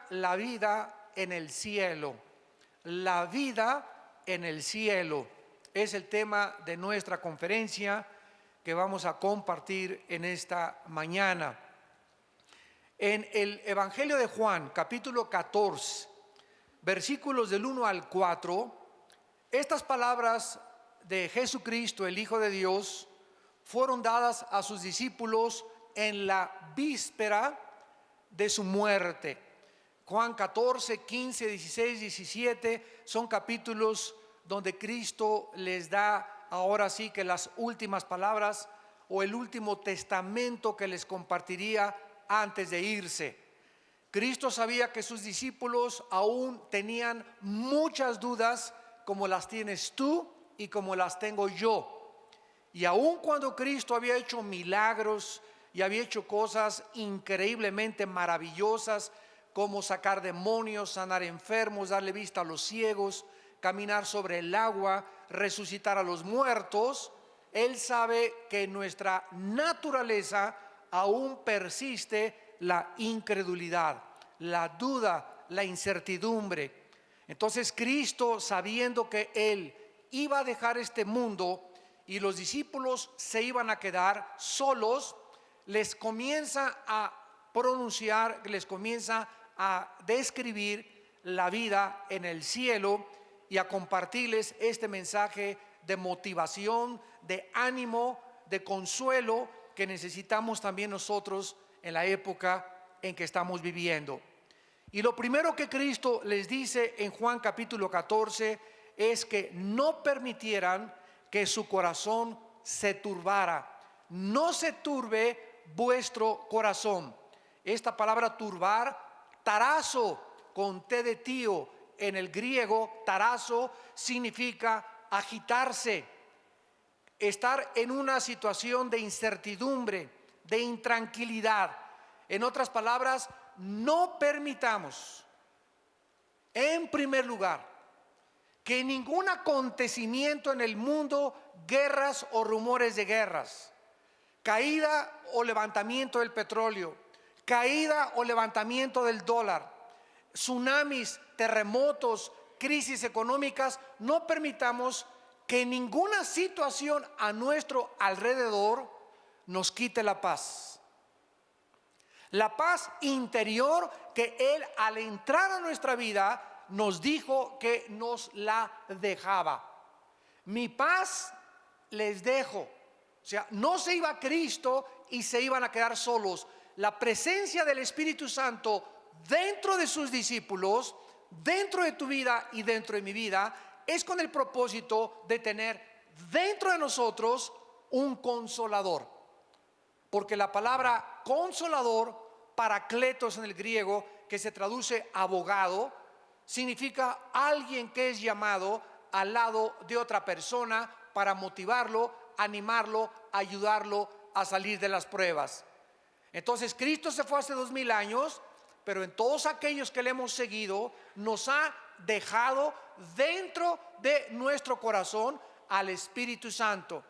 la vida en el cielo. La vida en el cielo es el tema de nuestra conferencia que vamos a compartir en esta mañana. En el Evangelio de Juan, capítulo 14, versículos del 1 al 4, estas palabras de Jesucristo, el Hijo de Dios, fueron dadas a sus discípulos en la víspera de su muerte. Juan 14, 15, 16, 17 son capítulos donde Cristo les da ahora sí que las últimas palabras o el último testamento que les compartiría antes de irse. Cristo sabía que sus discípulos aún tenían muchas dudas como las tienes tú y como las tengo yo. Y aun cuando Cristo había hecho milagros y había hecho cosas increíblemente maravillosas, como sacar demonios, sanar enfermos, darle vista a los ciegos, caminar sobre el agua, resucitar a los muertos, Él sabe que en nuestra naturaleza aún persiste la incredulidad, la duda, la incertidumbre. Entonces Cristo, sabiendo que Él iba a dejar este mundo y los discípulos se iban a quedar solos, les comienza a pronunciar, les comienza a describir la vida en el cielo y a compartirles este mensaje de motivación, de ánimo, de consuelo que necesitamos también nosotros en la época en que estamos viviendo. Y lo primero que Cristo les dice en Juan capítulo 14 es que no permitieran que su corazón se turbara. No se turbe vuestro corazón. Esta palabra turbar, tarazo, con T de tío, en el griego, tarazo significa agitarse, estar en una situación de incertidumbre, de intranquilidad. En otras palabras, no permitamos, en primer lugar, que ningún acontecimiento en el mundo, guerras o rumores de guerras, caída o levantamiento del petróleo, caída o levantamiento del dólar, tsunamis, terremotos, crisis económicas, no permitamos que ninguna situación a nuestro alrededor nos quite la paz. La paz interior que Él al entrar a nuestra vida nos dijo que nos la dejaba. Mi paz les dejo. O sea, no se iba Cristo y se iban a quedar solos. La presencia del Espíritu Santo dentro de sus discípulos, dentro de tu vida y dentro de mi vida, es con el propósito de tener dentro de nosotros un consolador. Porque la palabra consolador, paracletos en el griego, que se traduce abogado, significa alguien que es llamado al lado de otra persona para motivarlo, animarlo, ayudarlo a salir de las pruebas. Entonces Cristo se fue hace 2000 años, pero en todos aquellos que le hemos seguido nos ha dejado dentro de nuestro corazón al Espíritu Santo.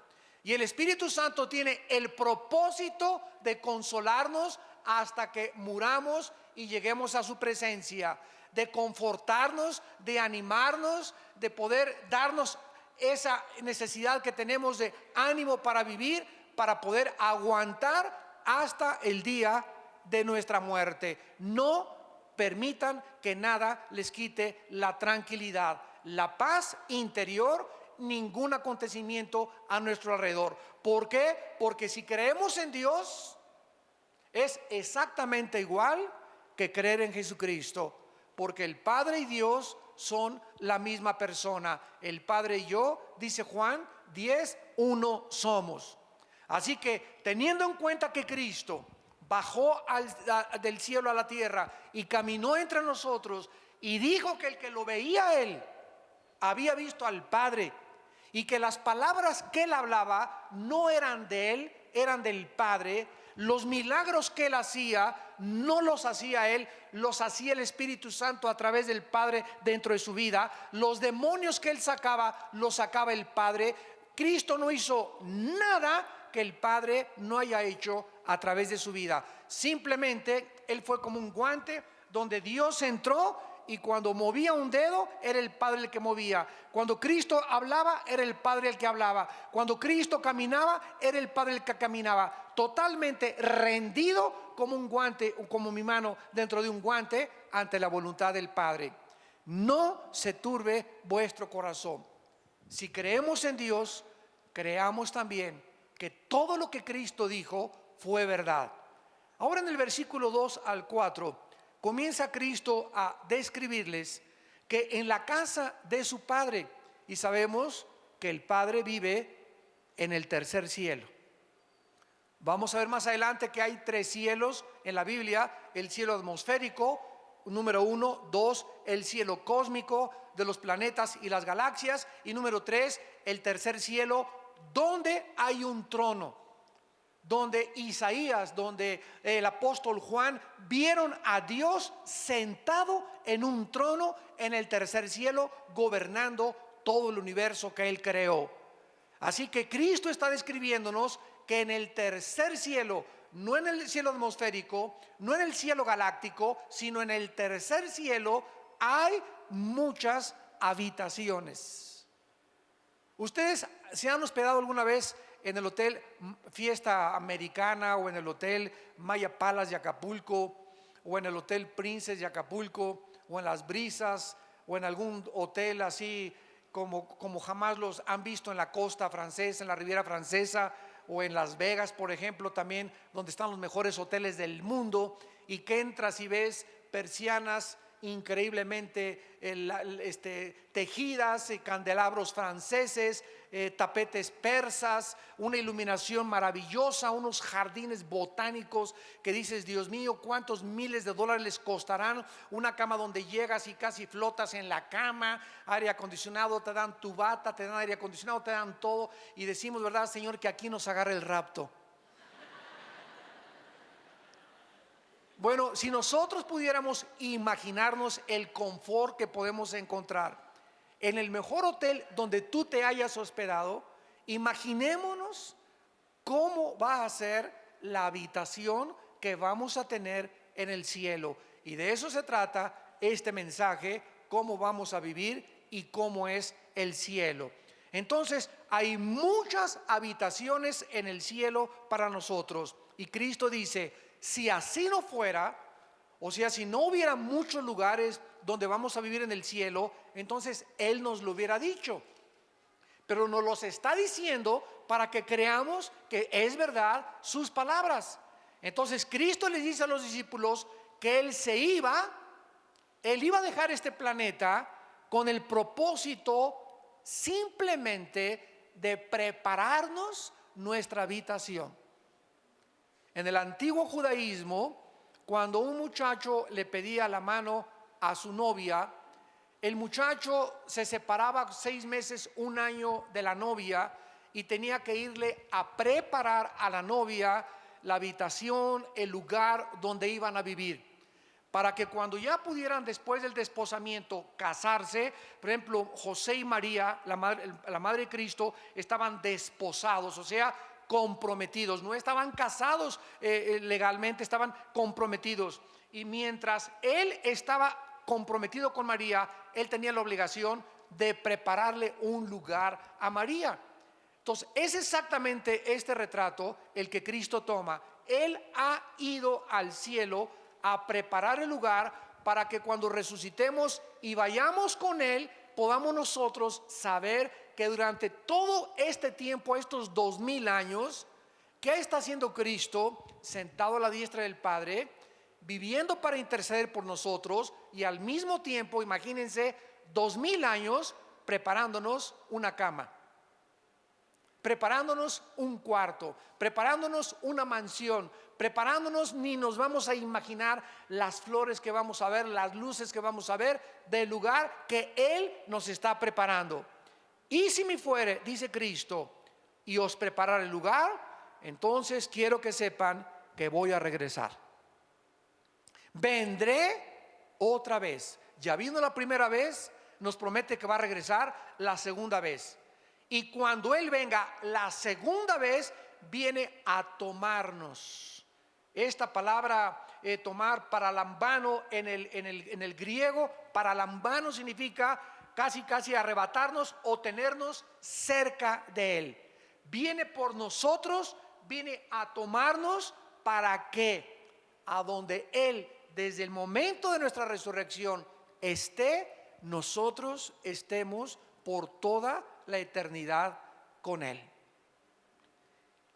Y el Espíritu Santo tiene el propósito de consolarnos hasta que muramos y lleguemos a su presencia, de confortarnos, de animarnos, de poder darnos esa necesidad que tenemos de ánimo para vivir, para poder aguantar hasta el día de nuestra muerte. No permitan que nada les quite la tranquilidad, la paz interior, ningún acontecimiento a nuestro alrededor. ¿Por qué? Porque si creemos en Dios, es exactamente igual que creer en Jesucristo, porque el Padre y Dios son la misma persona. El Padre y yo, dice Juan 10, uno somos. Así que teniendo en cuenta que Cristo bajó del cielo a la tierra y caminó entre nosotros y dijo que el que lo veía a Él había visto al Padre, y que las palabras que Él hablaba no eran de Él, eran del Padre. Los milagros que Él hacía no los hacía Él, los hacía el Espíritu Santo a través del Padre dentro de su vida. Los demonios que Él sacaba, los sacaba el Padre. Cristo no hizo nada que el Padre no haya hecho a través de su vida. Simplemente Él fue como un guante donde Dios entró y cuando movía un dedo era el Padre el que movía. Cuando Cristo hablaba era el Padre el que hablaba. Cuando Cristo caminaba era el Padre el que caminaba. Totalmente rendido como un guante, como mi mano dentro de un guante ante la voluntad del Padre. No se turbe vuestro corazón. Si creemos en Dios, creamos también que todo lo que Cristo dijo fue verdad. Ahora en el versículo 2 al 4 comienza Cristo a describirles que en la casa de su Padre, y sabemos que el Padre vive en el tercer cielo. Vamos a ver más adelante que hay 3 cielos en la Biblia: el cielo atmosférico, número 1, 2, el cielo cósmico de los planetas y las galaxias, y número 3, el tercer cielo, donde hay un trono, donde Isaías, donde el apóstol Juan vieron a Dios sentado en un trono en el tercer cielo, gobernando todo el universo que Él creó. Así que Cristo está describiéndonos que en el tercer cielo, no en el cielo atmosférico, no en el cielo galáctico, sino en el tercer cielo hay muchas habitaciones. ¿Ustedes se han hospedado alguna vez en el hotel Fiesta Americana o en el hotel Maya Palace de Acapulco o en el hotel Princess de Acapulco o en Las Brisas o en algún hotel así como jamás los han visto en la costa francesa, en la Riviera Francesa, o en Las Vegas, por ejemplo, también donde están los mejores hoteles del mundo, y que entras y ves persianas increíblemente tejidas, candelabros franceses, tapetes persas, una iluminación maravillosa, unos jardines botánicos que dices, Dios mío, cuántos miles de dólares les costarán, una cama donde llegas y casi flotas en la cama, aire acondicionado, te dan tu bata, te dan aire acondicionado, te dan todo, y decimos, ¿verdad, Señor, que aquí nos agarre el rapto? Bueno, si nosotros pudiéramos imaginarnos el confort que podemos encontrar en el mejor hotel donde tú te hayas hospedado, imaginémonos cómo va a ser la habitación que vamos a tener en el cielo. Y de eso se trata este mensaje, cómo vamos a vivir y cómo es el cielo. Entonces, hay muchas habitaciones en el cielo para nosotros. Y Cristo dice, si así no fuera, o sea, si no hubiera muchos lugares donde vamos a vivir en el cielo, entonces Él nos lo hubiera dicho. Pero nos los está diciendo para que creamos que es verdad sus palabras. Entonces Cristo les dice a los discípulos que Él iba a dejar este planeta con el propósito simplemente de prepararnos nuestra habitación. En el antiguo judaísmo, cuando un muchacho le pedía la mano a su novia, el muchacho se separaba 6 meses, 1 año de la novia, y tenía que irle a preparar a la novia la habitación, el lugar donde iban a vivir, para que cuando ya pudieran, después del desposamiento, casarse. Por ejemplo, José y María, la madre de Cristo, estaban desposados, o sea, comprometidos, no estaban casados legalmente, estaban comprometidos. Y mientras él estaba comprometido con María, él tenía la obligación de prepararle un lugar a María. Entonces es exactamente este retrato el que Cristo toma. Él ha ido al cielo a preparar el lugar para que cuando resucitemos y vayamos con Él, podamos nosotros saber que durante todo este tiempo, estos 2000 años, ¿qué está haciendo Cristo sentado a la diestra del Padre, viviendo para interceder por nosotros? Y al mismo tiempo, imagínense, 2000 años preparándonos una cama, preparándonos un cuarto, preparándonos una mansión, preparándonos, ni nos vamos a imaginar las flores que vamos a ver, las luces que vamos a ver del lugar que Él nos está preparando. Y si me fuere, dice Cristo, y os preparar el lugar, entonces quiero que sepan que voy a regresar. Vendré otra vez. Ya vino la primera vez, nos promete que va a regresar la segunda vez. Y cuando Él venga la segunda vez, viene a tomarnos. Esta palabra tomar paralambano en el griego. Paralambano significa casi arrebatarnos o tenernos cerca de Él. Viene por nosotros, viene a tomarnos para que a donde Él, desde el momento de nuestra resurrección, esté, nosotros estemos por toda la eternidad con Él.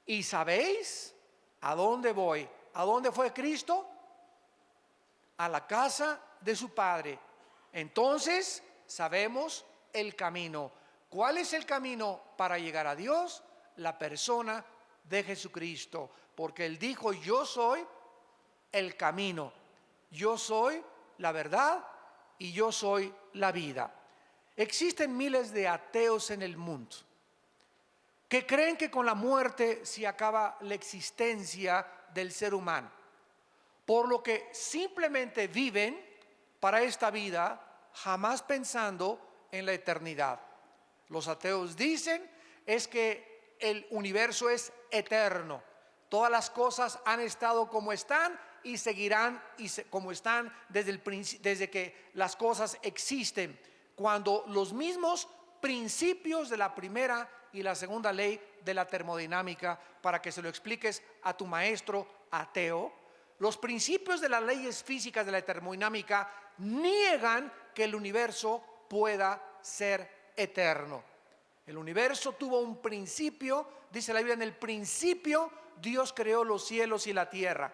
¿Y sabéis a dónde voy? ¿A dónde fue Cristo? A la casa de su Padre. Entonces sabemos el camino. ¿Cuál es el camino para llegar a Dios? La persona de Jesucristo, porque Él dijo: yo soy el camino, yo soy la verdad y yo soy la vida. Existen miles de ateos en el mundo que creen que con la muerte se acaba la existencia del ser humano, por lo que simplemente viven para esta vida, jamás pensando en la eternidad. Los ateos dicen es que el universo es eterno. Todas las cosas han estado como están y seguirán como están desde que las cosas existen, cuando los mismos principios de la primera y la segunda ley de la termodinámica, para que se lo expliques a tu maestro ateo, los principios de las leyes físicas de la termodinámica niegan que el universo pueda ser eterno. El universo tuvo un principio, dice la Biblia: en el principio Dios creó los cielos y la tierra.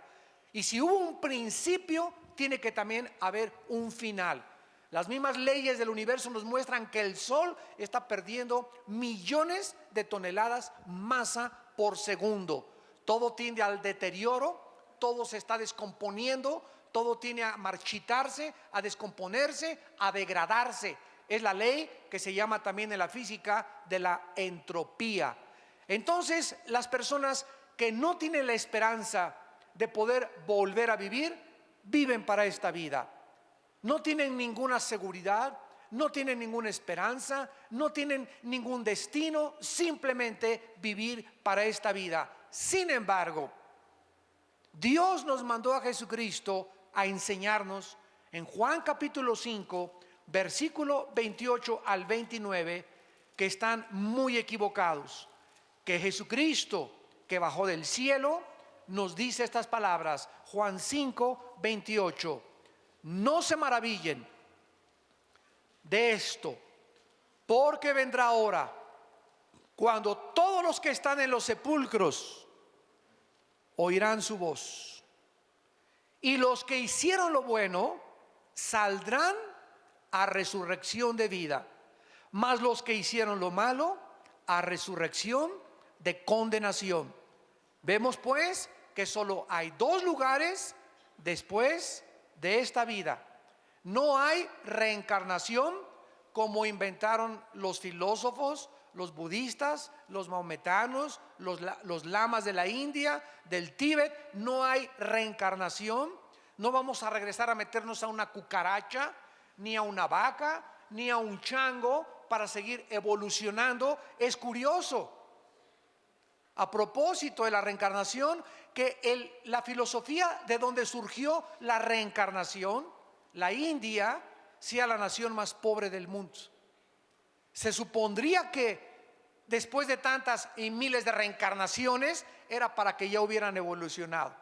Y si hubo un principio, tiene que también haber un final. Las mismas leyes del universo nos muestran que el Sol está perdiendo millones de toneladas masa por segundo. Todo tiende al deterioro, todo se está descomponiendo, todo tiende a marchitarse, a descomponerse, a degradarse. Es la ley que se llama también en la física de la entropía. Entonces, las personas que no tienen la esperanza de poder volver a vivir, viven para esta vida. No tienen ninguna seguridad, no tienen ninguna esperanza, no tienen ningún destino, simplemente vivir para esta vida. Sin embargo, Dios nos mandó a Jesucristo a enseñarnos en Juan capítulo 5, versículo 28 al 29, que están muy equivocados. Que Jesucristo, que bajó del cielo, nos dice estas palabras. Juan 5, 28. No se maravillen de esto, porque vendrá hora cuando todos los que están en los sepulcros oirán su voz, y los que hicieron lo bueno saldrán a resurrección de vida, mas los que hicieron lo malo a resurrección de condenación. Vemos pues que solo hay dos lugares después de esta vida. No hay reencarnación como inventaron los filósofos, los budistas, los maometanos, los lamas de la India, del Tíbet. No hay reencarnación. No vamos a regresar a meternos a una cucaracha, ni a una vaca, ni a un chango para seguir evolucionando. Es curioso, a propósito de la reencarnación, que la filosofía de donde surgió la reencarnación, la India, sea la nación más pobre del mundo. Se supondría que después de tantas y miles de reencarnaciones era para que ya hubieran evolucionado.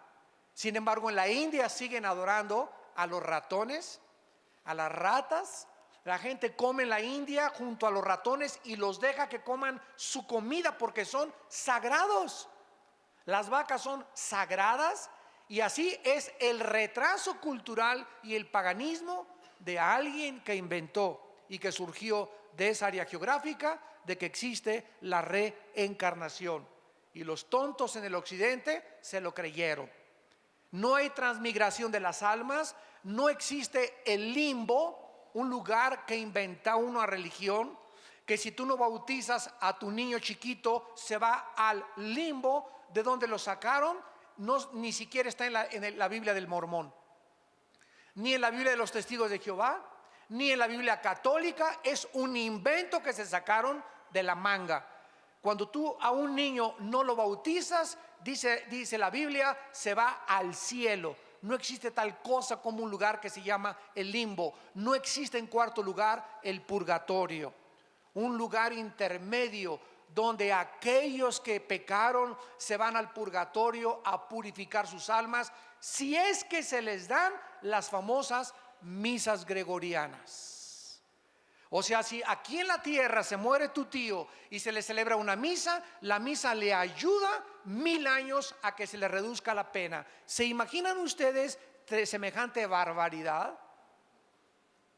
Sin embargo, en la India siguen adorando a los ratones, a las ratas. La gente come en la India junto a los ratones y los deja que coman su comida porque son sagrados. Las vacas son sagradas, y así es el retraso cultural y el paganismo de alguien que inventó y que surgió de esa área geográfica de que existe la reencarnación. Y los tontos en el occidente se lo creyeron. No hay transmigración de las almas, no existe el limbo, un lugar que inventa una religión, que si tú no bautizas a tu niño chiquito se va al limbo de donde lo sacaron. No, ni siquiera está en la Biblia del Mormón, ni en la Biblia de los Testigos de Jehová, ni en la Biblia católica. Es un invento que se sacaron de la manga. Cuando tú a un niño no lo bautizas, dice la Biblia, se va al cielo. no existe tal cosa como un lugar que se llama el limbo. No existe, en cuarto lugar, el purgatorio, un lugar intermedio donde aquellos que pecaron se van al purgatorio a purificar sus almas, si es que se les dan las famosas misas gregorianas. O sea, si aquí en la tierra se muere tu tío y se le celebra una misa, la misa le ayuda 1000 años a que se le reduzca la pena. ¿Se imaginan ustedes semejante barbaridad?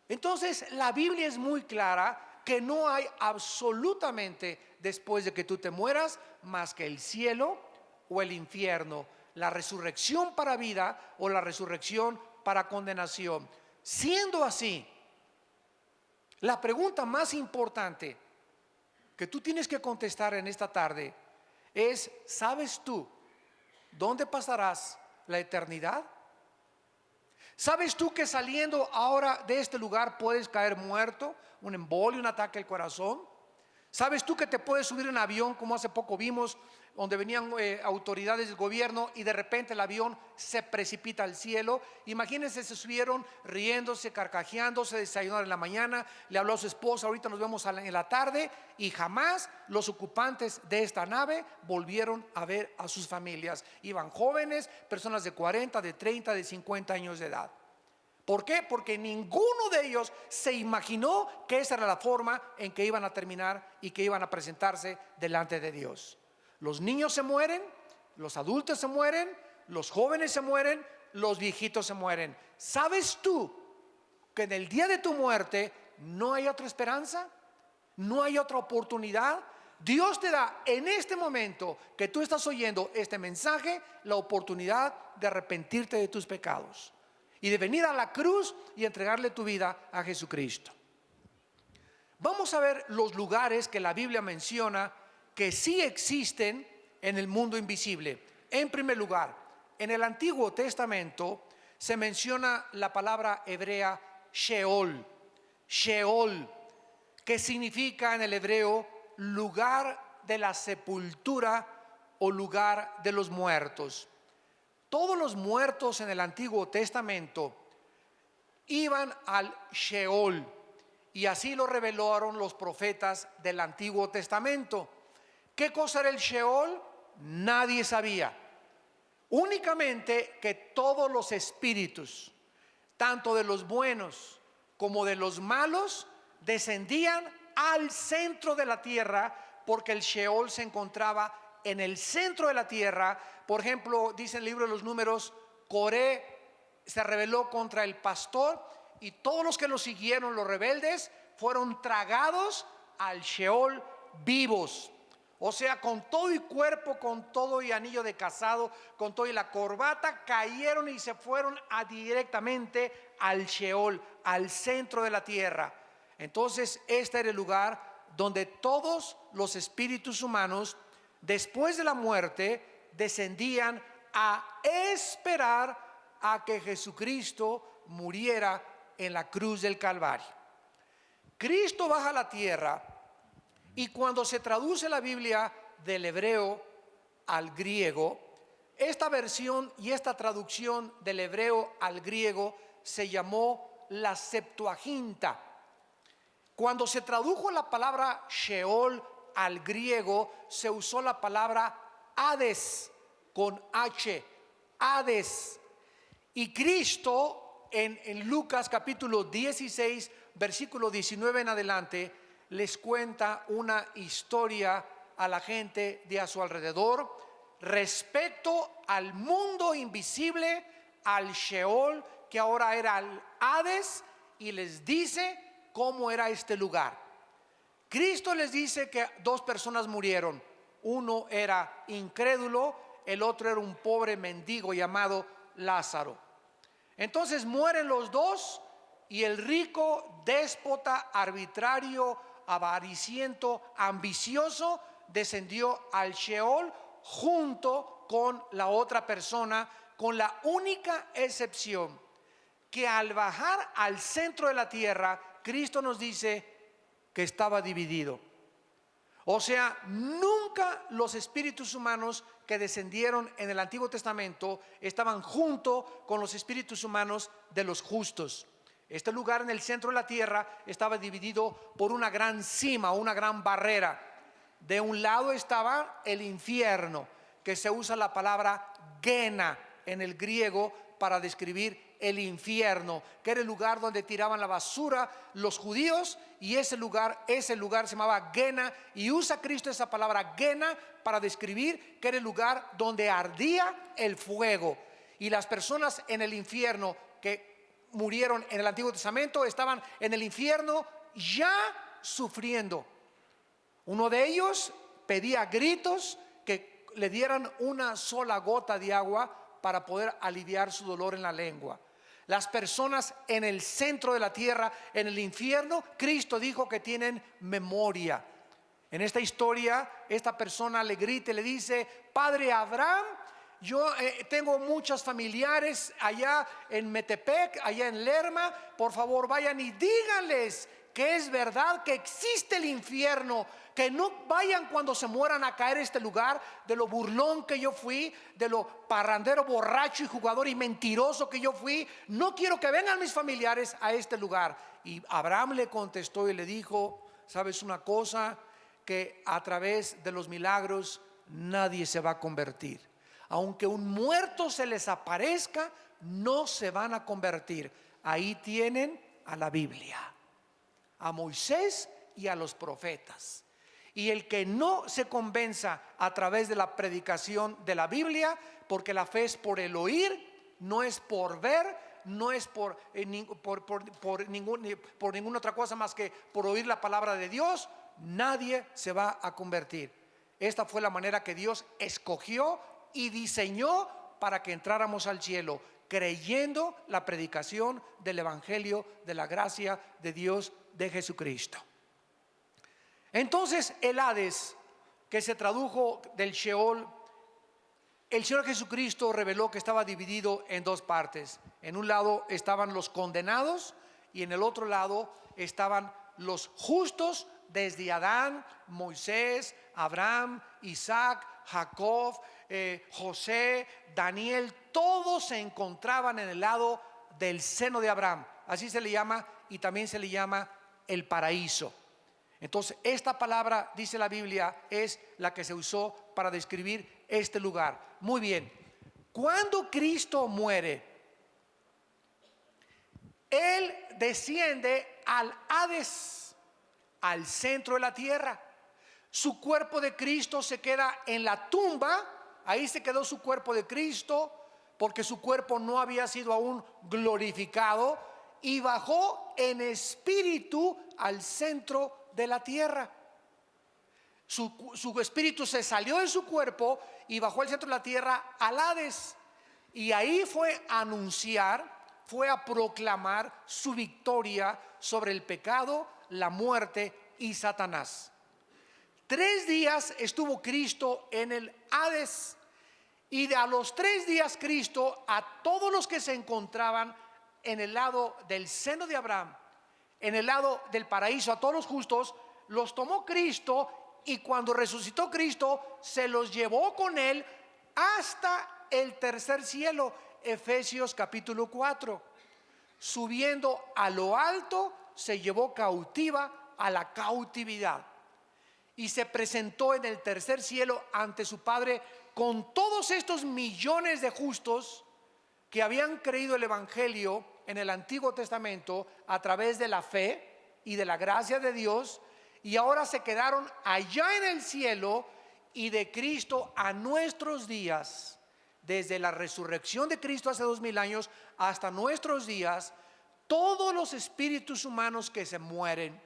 Entonces la Biblia es muy clara que no hay absolutamente, después de que tú te mueras, más que el cielo o el infierno, la resurrección para vida o la resurrección para condenación. Siendo así, la pregunta más importante que tú tienes que contestar en esta tarde es: ¿sabes tú dónde pasarás la eternidad? ¿Sabes tú que saliendo ahora de este lugar puedes caer muerto, un embolio, un ataque al corazón? ¿Sabes tú que te puedes subir en un avión, como hace poco vimos, donde venían autoridades del gobierno y de repente el avión se precipita al cielo? Imagínense, se subieron riéndose, carcajeándose, desayunaron en la mañana, le habló a su esposa: ahorita nos vemos en la tarde, y jamás los ocupantes de esta nave volvieron a ver a sus familias. Iban jóvenes, personas de 40, de 30, de 50 años de edad. ¿Por qué? Porque ninguno de ellos se imaginó que esa era la forma en que iban a terminar y que iban a presentarse delante de Dios. Los niños se mueren, los adultos se mueren, los jóvenes se mueren, los viejitos se mueren. ¿Sabes tú que en el día de tu muerte no hay otra esperanza? ¿No hay otra oportunidad? Dios te da en este momento que tú estás oyendo este mensaje la oportunidad de arrepentirte de tus pecados y de venir a la cruz y entregarle tu vida a Jesucristo. Vamos a ver los lugares que la Biblia menciona que sí existen en el mundo invisible. En primer lugar, en el Antiguo Testamento se menciona la palabra hebrea Sheol. Sheol, que significa en el hebreo lugar de la sepultura o lugar de los muertos. Todos los muertos en el Antiguo Testamento iban al Sheol, y así lo revelaron los profetas del Antiguo Testamento. ¿Qué cosa era el Sheol? Nadie sabía. Únicamente que todos los espíritus, tanto de los buenos como de los malos, descendían al centro de la tierra, porque el Sheol se encontraba en el centro de la tierra. Por ejemplo, dice el libro de los Números, Coré se rebeló contra el pastor y todos los que lo siguieron, los rebeldes, fueron tragados al Sheol vivos. O sea, con todo y cuerpo, con todo y anillo de casado, con todo y la corbata, cayeron y se fueron directamente al Sheol, al centro de la tierra. Entonces, este era el lugar donde todos los espíritus humanos, después de la muerte, descendían a esperar a que Jesucristo muriera en la cruz del Calvario. Cristo baja a la tierra, y cuando se traduce la Biblia del hebreo al griego, esta versión y esta traducción del hebreo al griego se llamó la Septuaginta. Cuando se tradujo la palabra Sheol al griego, se usó la palabra Hades con H, Hades. Y Cristo en Lucas capítulo 16, versículo 19 en adelante, les cuenta una historia a la gente de a su alrededor respecto al mundo invisible, al Sheol, que ahora era el Hades, y les dice cómo era este lugar. Cristo les dice que 2 personas murieron. Uno era incrédulo, el otro era un pobre mendigo llamado Lázaro. Entonces mueren los dos, y el rico, déspota, arbitrario, avariciento, ambicioso, descendió al Sheol junto con la otra persona, con la única excepción que al bajar al centro de la tierra, Cristo nos dice que estaba dividido. O sea, nunca los espíritus humanos que descendieron en el Antiguo Testamento estaban junto con los espíritus humanos de los justos. Este lugar en el centro de la tierra estaba dividido por una gran cima, una gran barrera. De un lado estaba el infierno, que se usa la palabra Gena en el griego para describir el infierno, que era el lugar donde tiraban la basura los judíos, y ese lugar se llamaba Gena, y usa Cristo esa palabra Gena para describir que era el lugar donde ardía el fuego. Y las personas en el infierno que murieron en el Antiguo Testamento estaban en el infierno ya sufriendo. Uno de ellos pedía a gritos que le dieran una sola gota de agua para poder aliviar su dolor en la lengua. Las personas en el centro de la tierra, en el infierno, Cristo dijo que tienen memoria. En esta historia, esta persona le grita y le dice: Padre Abraham, yo tengo muchos familiares allá en Metepec, allá en Lerma, por favor vayan y díganles que es verdad que existe el infierno, que no vayan cuando se mueran a caer este lugar, de lo burlón que yo fui, de lo parrandero, borracho y jugador y mentiroso que yo fui. No quiero que vengan mis familiares a este lugar. Y Abraham le contestó y le dijo: ¿sabes una cosa? Que a través de los milagros nadie se va a convertir. Aunque un muerto se les aparezca, no se van a convertir. Ahí tienen a la Biblia, a Moisés y a los profetas. Y el que no se convenza a través de la predicación de la Biblia, porque la fe es por el oír, no es por ver, no es por ninguna otra cosa más que por oír la palabra de Dios, nadie se va a convertir. Esta fue la manera que Dios escogió y diseñó para que entráramos al cielo, creyendo la predicación del Evangelio de la gracia de Dios, de Jesucristo. Entonces el Hades, que se tradujo del Sheol, el Señor Jesucristo reveló que estaba dividido en dos partes. En un lado estaban los condenados y en el otro lado estaban los justos, desde Adán, Moisés, Abraham, Isaac, Jacob, José, Daniel. Todos se encontraban en el lado del seno de Abraham. Así se le llama, y también se le llama el paraíso. Entonces esta palabra, dice la Biblia, es la que se usó para describir este lugar. Muy bien, cuando Cristo muere, Él desciende al Hades, al centro de la tierra. Su cuerpo de Cristo se queda en la tumba. Ahí se quedó su cuerpo de Cristo, porque su cuerpo no había sido aún glorificado, y bajó en espíritu al centro de la tierra. Su espíritu se salió de su cuerpo y bajó al centro de la tierra, al Hades, y ahí fue a anunciar, fue a proclamar su victoria sobre el pecado, la muerte y Satanás. 3 días estuvo Cristo en el Hades, y a los 3 días Cristo, a todos los que se encontraban en el lado del seno de Abraham, en el lado del paraíso, a todos los justos, los tomó Cristo, y cuando resucitó Cristo se los llevó con Él hasta el tercer cielo. Efesios capítulo 4. Subiendo a lo alto, se llevó cautiva a la cautividad, y se presentó en el tercer cielo ante su Padre con todos estos millones de justos que habían creído el Evangelio en el Antiguo Testamento a través de la fe y de la gracia de Dios, y ahora se quedaron allá en el cielo. Y de Cristo a nuestros días, desde la resurrección de Cristo hace 2000 años hasta nuestros días, todos los espíritus humanos que se mueren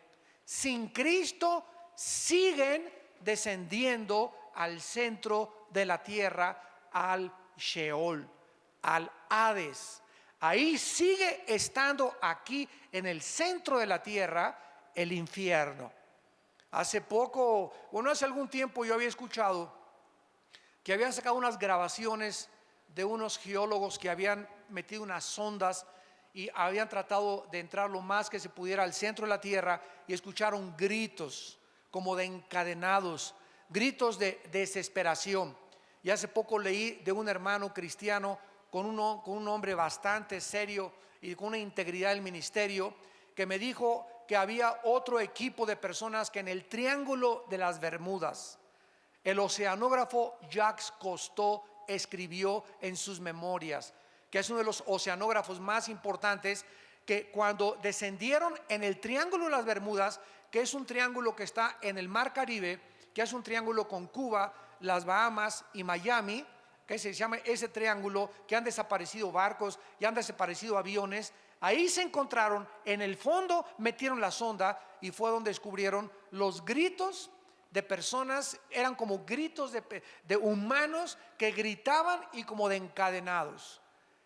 sin Cristo siguen descendiendo al centro de la tierra, al Sheol, al Hades. Ahí sigue estando, aquí en el centro de la tierra, el infierno. Hace algún tiempo yo había escuchado que habían sacado unas grabaciones de unos geólogos que habían metido unas sondas y habían tratado de entrar lo más que se pudiera al centro de la tierra, y escucharon gritos como de encadenados, gritos de desesperación. Y hace poco leí de un hermano cristiano con un hombre bastante serio y con una integridad del ministerio, que me dijo que había otro equipo de personas que en el Triángulo de las Bermudas, el oceanógrafo Jacques Cousteau escribió en sus memorias, que es uno de los oceanógrafos más importantes, que cuando descendieron en el Triángulo de las Bermudas, que es un triángulo que está en el Mar Caribe, que es un triángulo con Cuba, las Bahamas y Miami, que se llama ese triángulo, que han desaparecido barcos y han desaparecido aviones. Ahí se encontraron, en el fondo metieron la sonda y fue donde descubrieron los gritos de personas. Eran como gritos de humanos que gritaban y como de encadenados,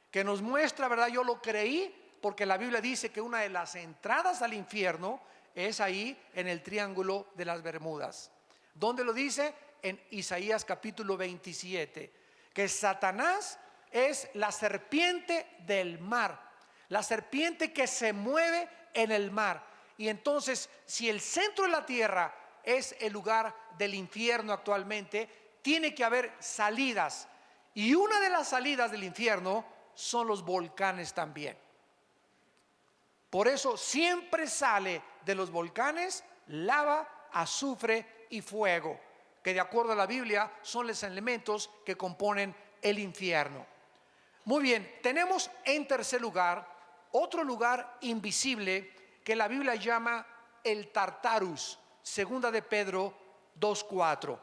que nos muestra, ¿verdad? Yo lo creí porque la Biblia dice que una de las entradas al infierno es ahí en el Triángulo de las Bermudas. ¿Dónde lo dice? En Isaías capítulo 27, que Satanás es la serpiente del mar, la serpiente que se mueve en el mar. Y entonces, si el centro de la tierra es el lugar del infierno actualmente, tiene que haber salidas, y una de las salidas del infierno son los volcanes también. Por eso siempre sale de los volcanes lava, azufre y fuego, que de acuerdo a la Biblia son los elementos que componen el infierno. Muy bien, tenemos en tercer lugar otro lugar invisible que la Biblia llama el Tartarus. Segunda de Pedro 2:4.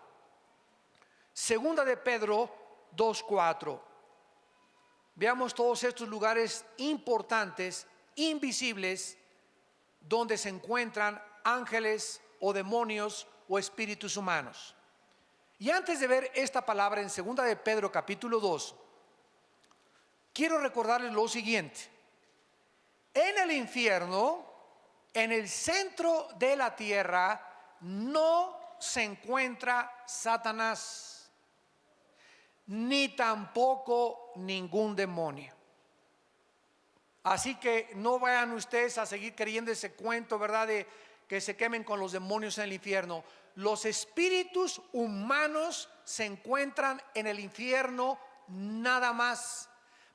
Segunda de Pedro 2:4. Veamos todos estos lugares importantes, invisibles, donde se encuentran ángeles o demonios o espíritus humanos. Y antes de ver esta palabra en segunda de Pedro capítulo 2, quiero recordarles lo siguiente. En el infierno, en el centro de la tierra, no se encuentra Satanás, ni tampoco ningún demonio. Así que no vayan ustedes a seguir creyendo ese cuento, ¿verdad?, de que se quemen con los demonios en el infierno. Los espíritus humanos se encuentran en el infierno nada más.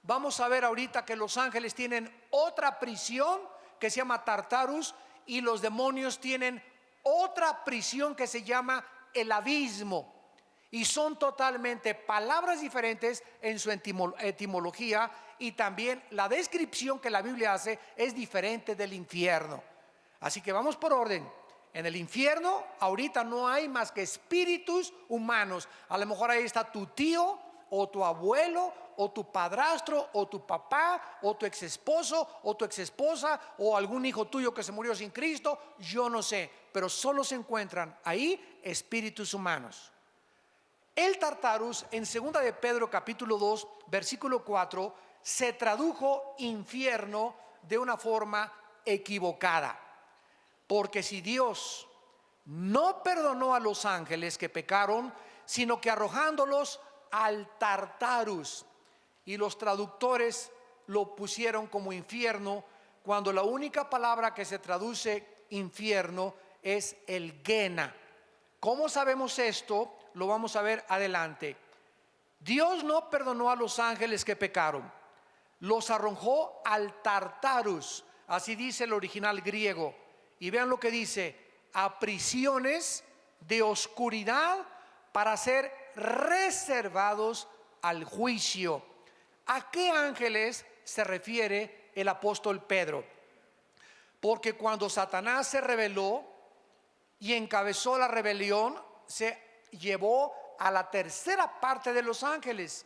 Vamos a ver ahorita que los ángeles tienen otra prisión que se llama Tartarus, y los demonios tienen otra prisión que se llama el abismo. Y son totalmente palabras diferentes en su etimología, y también la descripción que la Biblia hace es diferente del infierno. Así que vamos por orden. En el infierno ahorita no hay más que espíritus humanos. A lo mejor ahí está tu tío o tu abuelo o tu padrastro o tu papá o tu ex esposo o tu ex esposa o algún hijo tuyo que se murió sin Cristo, yo no sé, pero solo se encuentran ahí espíritus humanos. El Tartarus en segunda de Pedro capítulo 2 versículo 4 se tradujo infierno de una forma equivocada, porque si Dios no perdonó a los ángeles que pecaron, sino que arrojándolos al Tartarus, y los traductores lo pusieron como infierno, cuando la única palabra que se traduce infierno es el Gena. ¿Cómo sabemos esto? Lo vamos a ver adelante. Dios no perdonó a los ángeles que pecaron, los arrojó al Tartarus, así dice el original griego. Y vean lo que dice: a prisiones de oscuridad para ser reservados al juicio. ¿A qué ángeles se refiere el apóstol Pedro? Porque cuando Satanás se rebeló y encabezó la rebelión, se llevó a la tercera parte de los ángeles.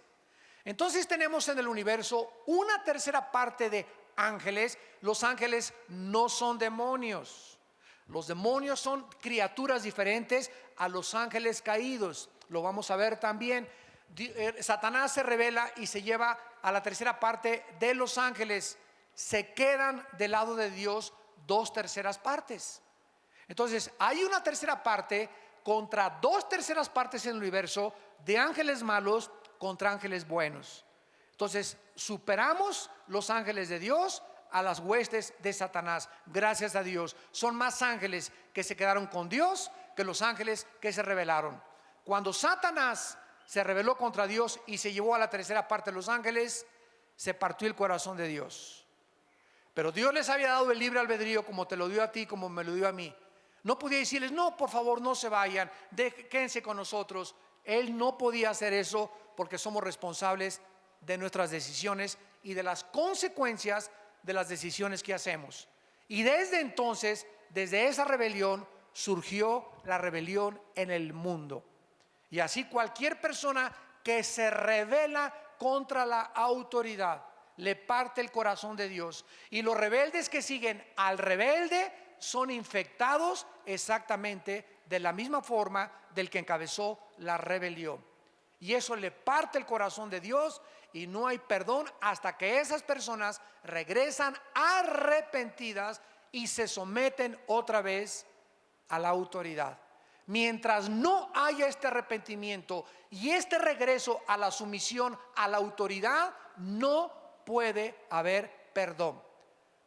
Entonces tenemos en el universo una tercera parte de ángeles. Los ángeles no son demonios. Los demonios son criaturas diferentes a los ángeles caídos. Lo vamos a ver también. Satanás se rebela y se lleva a la tercera parte de los ángeles. Se quedan del lado de Dios 2/3 partes. Entonces hay una tercera parte contra 2/3 partes en el universo, de ángeles malos contra ángeles buenos. Entonces superamos los ángeles de Dios a las huestes de Satanás. Gracias a Dios, son más ángeles que se quedaron con Dios que los ángeles que se rebelaron. Cuando Satanás se rebeló contra Dios y se llevó a la tercera parte de los ángeles, se partió el corazón de Dios. Pero Dios les había dado el libre albedrío, como te lo dio a ti, como me lo dio a mí. No podía decirles, no, por favor, no se vayan, quédense con nosotros. Él no podía hacer eso porque somos responsables de nuestras decisiones y de las consecuencias de las decisiones que hacemos. Y desde entonces, desde esa rebelión, surgió la rebelión en el mundo. Y así cualquier persona que se rebela contra la autoridad le parte el corazón de Dios. Y los rebeldes que siguen al rebelde son infectados exactamente de la misma forma del que encabezó la rebelión. Y eso le parte el corazón de Dios y no hay perdón hasta que esas personas regresan arrepentidas y se someten otra vez a la autoridad. Mientras no haya este arrepentimiento y este regreso a la sumisión a la autoridad, no puede haber perdón,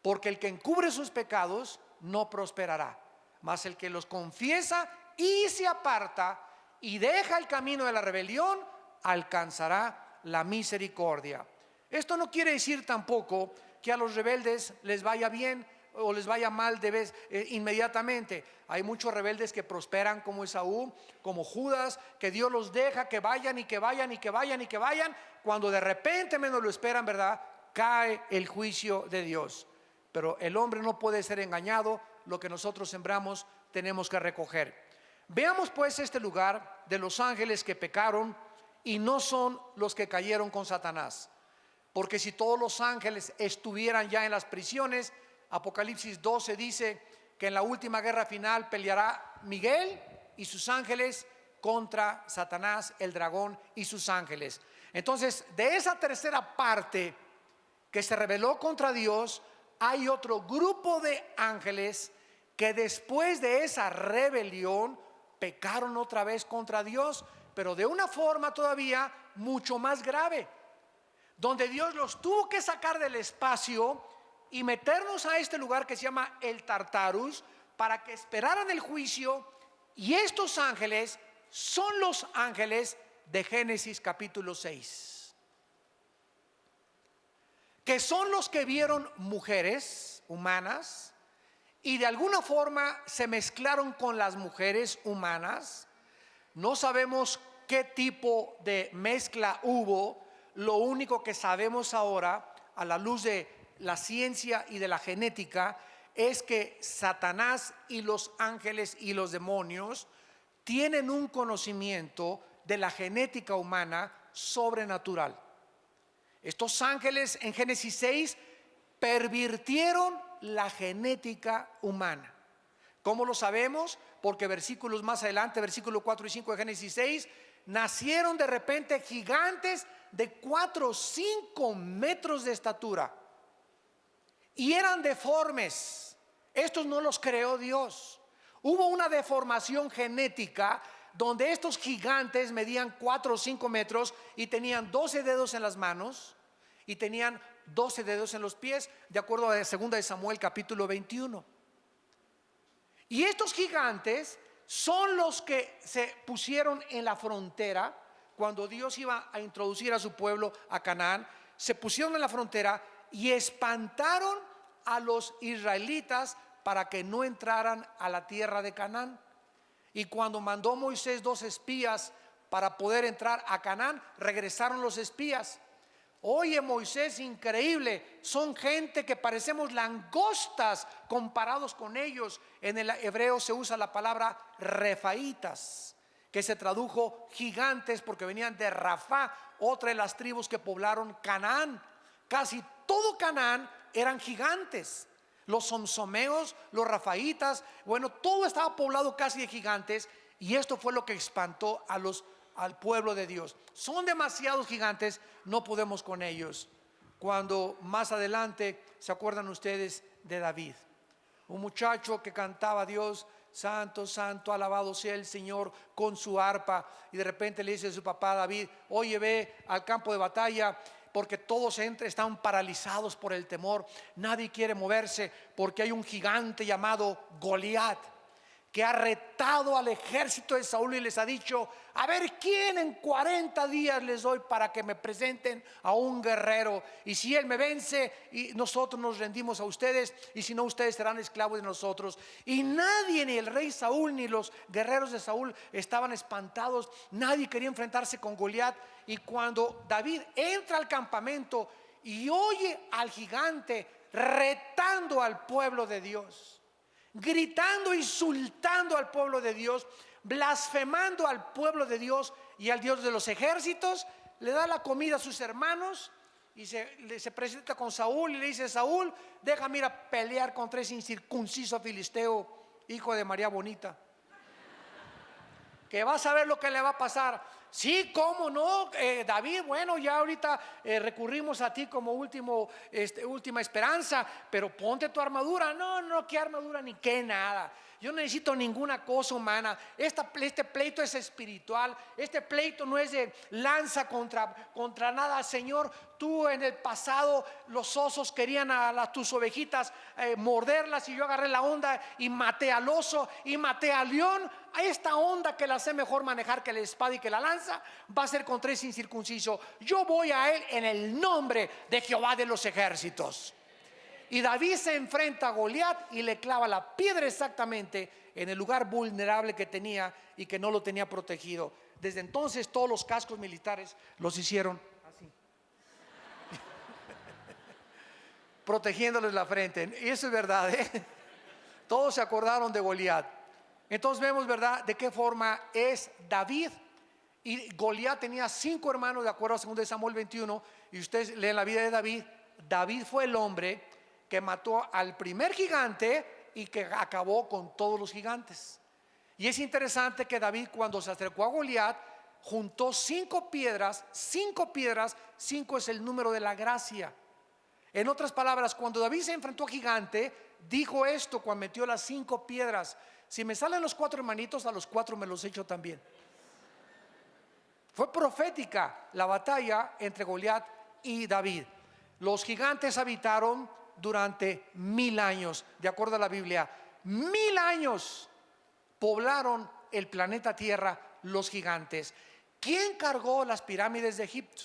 porque el que encubre sus pecados no prosperará, mas el que los confiesa y se aparta y deja el camino de la rebelión alcanzará la misericordia. Esto no quiere decir tampoco que a los rebeldes les vaya bien o les vaya mal inmediatamente. Hay muchos rebeldes que prosperan, como Esaú, como Judas, que Dios los deja que vayan y que vayan y que vayan y que vayan, cuando de repente menos lo esperan, ¿verdad?, cae el juicio de Dios. Pero el hombre no puede ser engañado. Lo que nosotros sembramos tenemos que recoger. Veamos pues este lugar de los ángeles que pecaron y no son los que cayeron con Satanás, porque si todos los ángeles estuvieran ya en las prisiones, Apocalipsis 12 dice que en la última guerra final peleará Miguel y sus ángeles contra Satanás, el dragón y sus ángeles. Entonces, de esa tercera parte que se rebeló contra Dios, hay otro grupo de ángeles que después de esa rebelión pecaron otra vez contra Dios, pero de una forma todavía mucho más grave, donde Dios los tuvo que sacar del espacio y meternos a este lugar que se llama el Tartarus para que esperaran el juicio. Y estos ángeles son los ángeles de Génesis capítulo 6, que son los que vieron mujeres humanas y de alguna forma se mezclaron con las mujeres humanas. No sabemos qué tipo de mezcla hubo. Lo único que sabemos ahora, a la luz de la ciencia y de la genética, es que Satanás y los ángeles y los demonios tienen un conocimiento de la genética humana sobrenatural. Estos ángeles en Génesis 6 pervirtieron la genética humana. ¿Cómo lo sabemos? Porque versículos más adelante, versículo 4 y 5 de Génesis 6, nacieron de repente gigantes de 4 o 5 metros de estatura y eran deformes. Estos no los creó Dios. Hubo una deformación genética donde estos gigantes medían 4 o 5 metros y tenían 12 dedos en las manos y tenían 12 dedos en los pies, de acuerdo a 2 de Samuel capítulo 21. Y estos gigantes son los que se pusieron en la frontera cuando Dios iba a introducir a su pueblo a Canaán. Se pusieron en la frontera y espantaron a los israelitas para que no entraran a la tierra de Canaán. Y cuando mandó Moisés 2 espías para poder entrar a Canaán, regresaron los espías. Oye, Moisés, increíble, son gente que parecemos langostas comparados con ellos. En el hebreo se usa la palabra refaitas, que se tradujo gigantes porque venían de Rafá, otra de las tribus que poblaron Canaán. Casi todo Canaán eran gigantes. Los somsomeos, los rafaitas, bueno, todo estaba poblado casi de gigantes. Y esto fue lo que espantó al pueblo de Dios. Son demasiados gigantes, no podemos con ellos. Cuando más adelante, ¿se acuerdan ustedes de David? Un muchacho que cantaba a Dios: santo, santo, alabado sea el Señor, con su arpa. Y de repente le dice a su papá David: oye, ve al campo de batalla, porque todos están paralizados por el temor. Nadie quiere moverse porque hay un gigante llamado Goliat que ha retado al ejército de Saúl y les ha dicho: a ver quién en 40 días les doy para que me presenten a un guerrero, y si él me vence, y nosotros nos rendimos a ustedes, y si no, ustedes serán esclavos de nosotros. Y nadie, ni el rey Saúl ni los guerreros de Saúl, estaban espantados. Nadie quería enfrentarse con Goliat. Y cuando David entra al campamento y oye al gigante retando al pueblo de Dios, gritando, insultando al pueblo de Dios, blasfemando al pueblo de Dios y al Dios de los ejércitos, le da la comida a sus hermanos y se presenta con Saúl y le dice: Saúl, déjame ir a pelear contra ese incircunciso filisteo, hijo de María Bonita, que vas a ver lo que le va a pasar. Sí, cómo no, David, bueno, ya ahorita recurrimos a ti como última esperanza, pero ponte tu armadura. No, qué armadura ni qué nada. Yo no necesito ninguna cosa humana. Este pleito es espiritual. Este pleito no es de lanza contra nada. Señor, tú en el pasado los osos querían a tus ovejitas morderlas, y yo agarré la onda y maté al oso y maté al león. A esta onda que la sé mejor manejar que la espada y que la lanza, va a ser contra ese incircunciso. Yo voy a él en el nombre de Jehová de los ejércitos. Y David se enfrenta a Goliat y le clava la piedra exactamente en el lugar vulnerable que tenía y que no lo tenía protegido. Desde entonces todos los cascos militares los hicieron así, protegiéndoles la frente. Y eso es verdad, ¿eh? Todos se acordaron de Goliat. Entonces vemos, ¿verdad?, de qué forma es David. Y Goliat tenía 5 hermanos, de acuerdo a 2 Samuel 21. Y ustedes leen la vida de David. David fue el hombre que mató al primer gigante y que acabó con todos los gigantes. Y es interesante que David, cuando se acercó a Goliat, juntó 5 piedras. 5 piedras, 5 es el número de la gracia. En otras palabras, cuando David se enfrentó a gigante, dijo esto cuando metió las 5 piedras: si me salen los 4 hermanitos, a los 4 me los echo también. Fue profética la batalla entre Goliat y David. Los gigantes habitaron durante 1000 años, de acuerdo a la Biblia. 1000 años poblaron el planeta Tierra los gigantes. ¿Quién cargó las pirámides de Egipto?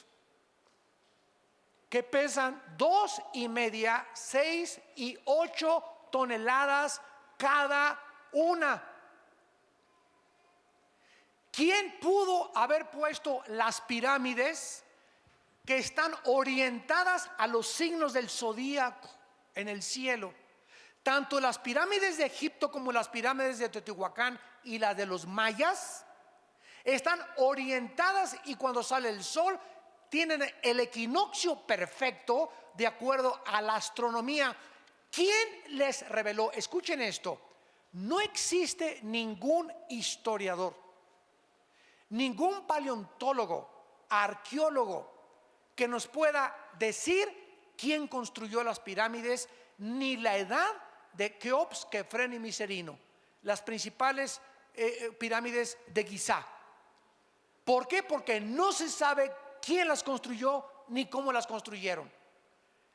Que pesan 2,5, 6 y 8 toneladas cada una. ¿Quién pudo haber puesto las pirámides que están orientadas a los signos del zodíaco en el cielo? Tanto las pirámides de Egipto como las pirámides de Teotihuacán y las de los mayas están orientadas, y cuando sale el sol tienen el equinoccio perfecto de acuerdo a la astronomía. ¿Quién les reveló? Escuchen esto: no existe ningún historiador, ningún paleontólogo, arqueólogo que nos pueda decir quién construyó las pirámides, ni la edad de Keops, Kefren y Miserino, las principales pirámides de Gizá. ¿Por qué? Porque no se sabe quién las construyó ni cómo las construyeron.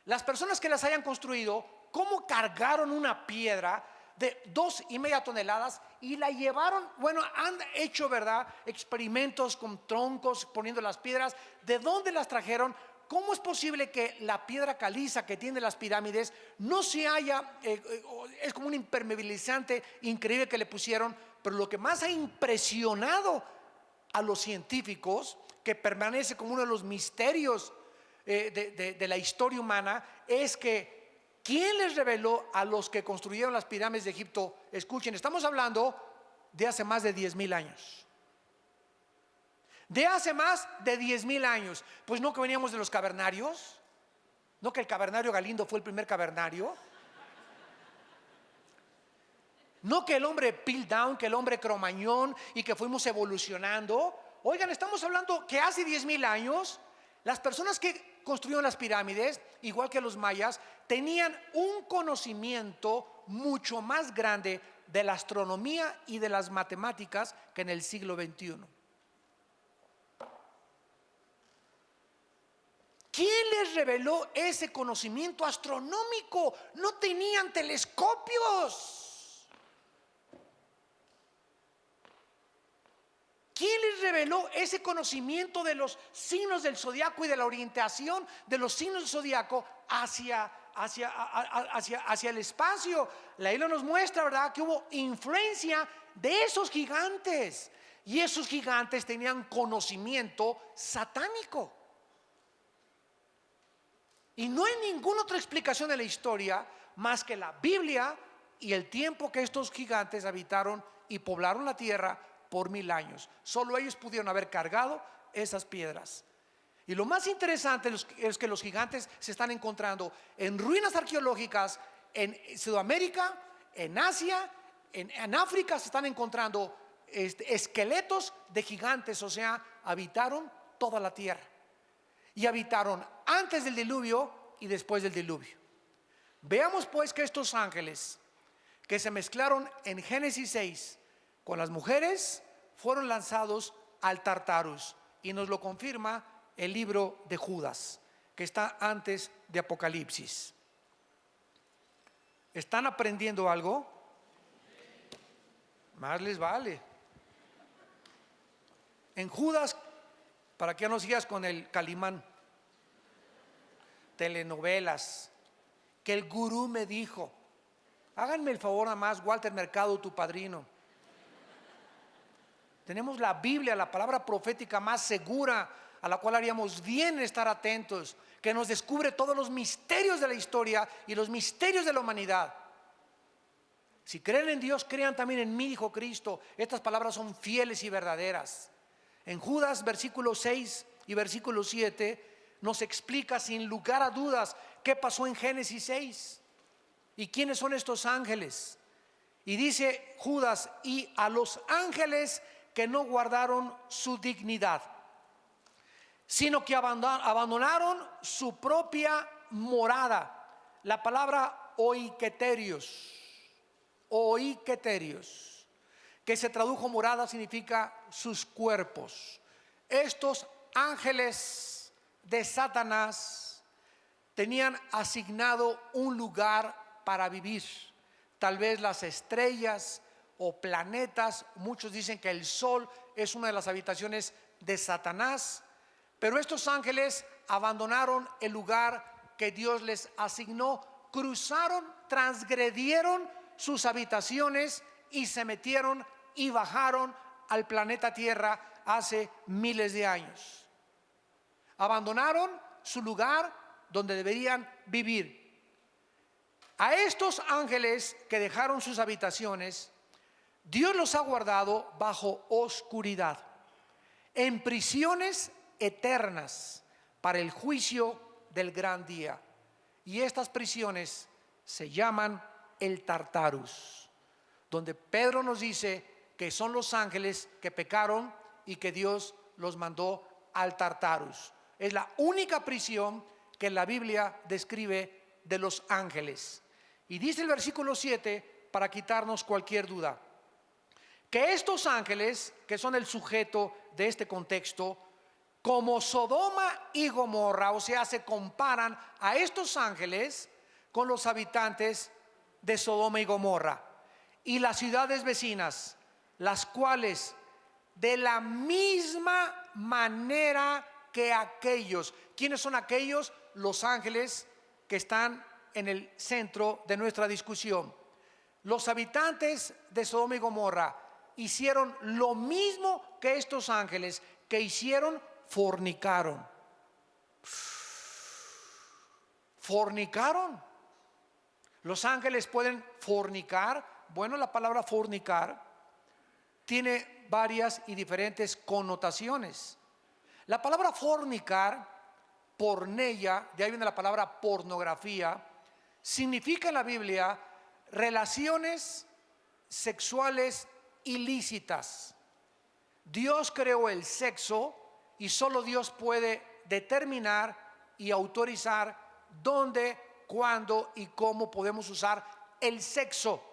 Las personas que las hayan construido, cómo cargaron una piedra de 2,5 toneladas y la llevaron. Bueno, han hecho, ¿verdad?, experimentos con troncos poniendo las piedras. ¿De dónde las trajeron? ¿Cómo es posible que la piedra caliza que tiene las pirámides no se haya, es como un impermeabilizante increíble que le pusieron? Pero lo que más ha impresionado a los científicos, que permanece como uno de los misterios de la historia humana, es que ¿quién les reveló a los que construyeron las pirámides de Egipto? Escuchen, estamos hablando de hace más de 10,000 años. De hace más de 10,000 años. Pues no, que veníamos de los cavernarios. No, que el cavernario Galindo fue el primer cavernario. No, que el hombre Piltdown, que el hombre Cromañón, y que fuimos evolucionando. Oigan, estamos hablando que hace 10,000 años las personas que construyeron las pirámides, igual que los mayas, tenían un conocimiento mucho más grande de la astronomía y de las matemáticas que en el siglo XXI. ¿Quién les reveló ese conocimiento astronómico? No tenían telescopios. ¿Quién les reveló ese conocimiento de los signos del zodiaco y de la orientación de los signos del zodiaco hacia el espacio? La Biblia nos muestra, ¿verdad?, que hubo influencia de esos gigantes, y esos gigantes tenían conocimiento satánico. Y no hay ninguna otra explicación de la historia más que la Biblia y el tiempo que estos gigantes habitaron y poblaron la tierra por 1000 años. Solo ellos pudieron haber cargado esas piedras. Y lo más interesante es que los gigantes se están encontrando en ruinas arqueológicas en Sudamérica, en Asia, en África. Se están encontrando esqueletos de gigantes, o sea, habitaron toda la tierra. Y habitaron antes del diluvio y después del diluvio. Veamos pues que estos ángeles que se mezclaron en Génesis 6 con las mujeres fueron lanzados al Tartarus, y nos lo confirma el libro de Judas, que está antes de Apocalipsis. ¿Están aprendiendo algo? Más les vale. En Judas, para que no sigas con el Calimán, telenovelas, que el gurú me dijo. Háganme el favor nada más, Walter Mercado, tu padrino. Tenemos la Biblia, la palabra profética más segura, a la cual haríamos bien estar atentos, que nos descubre todos los misterios de la historia y los misterios de la humanidad. Si creen en Dios, crean también en mí, dijo Cristo. Estas palabras son fieles y verdaderas. En Judas, versículo 6 y versículo 7, nos explica sin lugar a dudas qué pasó en Génesis 6 y quiénes son estos ángeles. Y dice Judas: y a los ángeles que no guardaron su dignidad, sino que abandonaron su propia morada. La palabra oiketerios, que se tradujo morada, significa sus cuerpos. Estos ángeles de Satanás tenían asignado un lugar para vivir. Tal vez las estrellas o planetas. Muchos dicen que el sol es una de las habitaciones de Satanás. Pero estos ángeles abandonaron el lugar que Dios les asignó, cruzaron, transgredieron sus habitaciones y se metieron y bajaron al planeta Tierra hace miles de años. Abandonaron su lugar donde deberían vivir. A estos ángeles que dejaron sus habitaciones, Dios los ha guardado bajo oscuridad, en prisiones eternas para el juicio del gran día. Y estas prisiones se llaman el Tartarus, donde Pedro nos dice que son los ángeles que pecaron y que Dios los mandó al Tartarus. Es la única prisión que la Biblia describe de los ángeles. Y dice el versículo 7, para quitarnos cualquier duda, que estos ángeles, que son el sujeto de este contexto, como Sodoma y Gomorra, o sea, se comparan a estos ángeles con los habitantes de Sodoma y Gomorra y las ciudades vecinas, las cuales de la misma manera que aquellos. ¿Quiénes son aquellos? Los ángeles que están en el centro de nuestra discusión. Los habitantes de Sodoma y Gomorra hicieron lo mismo que estos ángeles. Que hicieron: fornicaron. Fornicaron. Los ángeles pueden fornicar. Bueno, la palabra fornicar tiene varias y diferentes connotaciones. La palabra fornicar, porneia, de ahí viene la palabra pornografía, significa en la Biblia relaciones sexuales ilícitas. Dios creó el sexo y solo Dios puede determinar y autorizar dónde, cuándo y cómo podemos usar el sexo.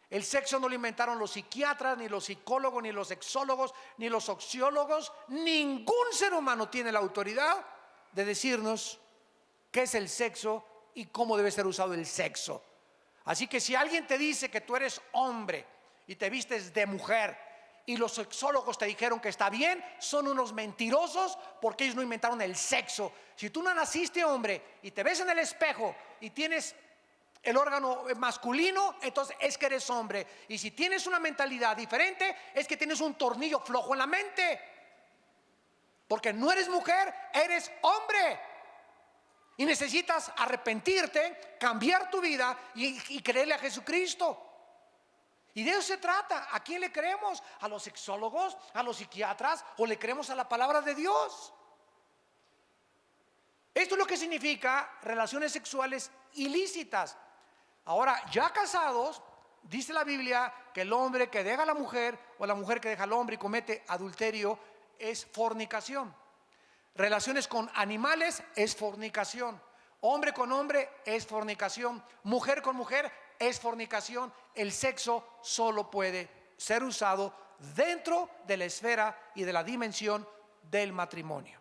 El sexo no lo inventaron los psiquiatras, ni los psicólogos, ni los sexólogos, ni los sociólogos. Ningún ser humano tiene la autoridad de decirnos qué es el sexo y cómo debe ser usado el sexo. Así que si alguien te dice que tú eres hombre y te vistes de mujer y los sexólogos te dijeron que está bien, son unos mentirosos, porque ellos no inventaron el sexo. Si tú no naciste hombre y te ves en el espejo y tienes el órgano masculino, entonces es que eres hombre. Y si tienes una mentalidad diferente, es que tienes un tornillo flojo en la mente, porque no eres mujer, eres hombre. Y necesitas arrepentirte, cambiar tu vida y creerle a Jesucristo. Y de eso se trata. ¿A quién le creemos? ¿A los sexólogos? ¿A los psiquiatras? ¿O le creemos a la palabra de Dios? Esto es lo que significa relaciones sexuales ilícitas. Ahora, ya casados, dice la Biblia que el hombre que deja a la mujer o la mujer que deja al hombre y comete adulterio es fornicación. Relaciones con animales es fornicación. Hombre con hombre es fornicación. Mujer con mujer es fornicación. El sexo solo puede ser usado dentro de la esfera y de la dimensión del matrimonio.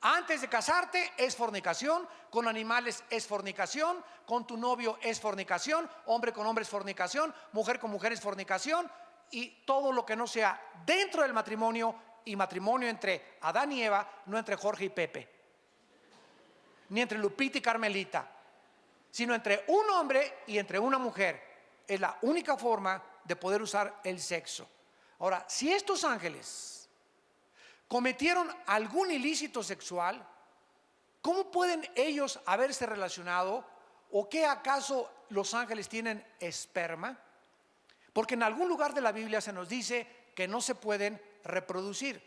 Antes de casarte es fornicación, con animales es fornicación, con tu novio es fornicación, hombre con hombre es fornicación, mujer con mujer es fornicación, y todo lo que no sea dentro del matrimonio, y matrimonio entre Adán y Eva, no entre Jorge y Pepe, ni entre Lupita y Carmelita, sino entre un hombre y entre una mujer. Es la única forma de poder usar el sexo. Ahora, si estos ángeles cometieron algún ilícito sexual, ¿cómo pueden ellos haberse relacionado? ¿O qué acaso los ángeles tienen esperma? Porque en algún lugar de la Biblia se nos dice que no se pueden reproducir.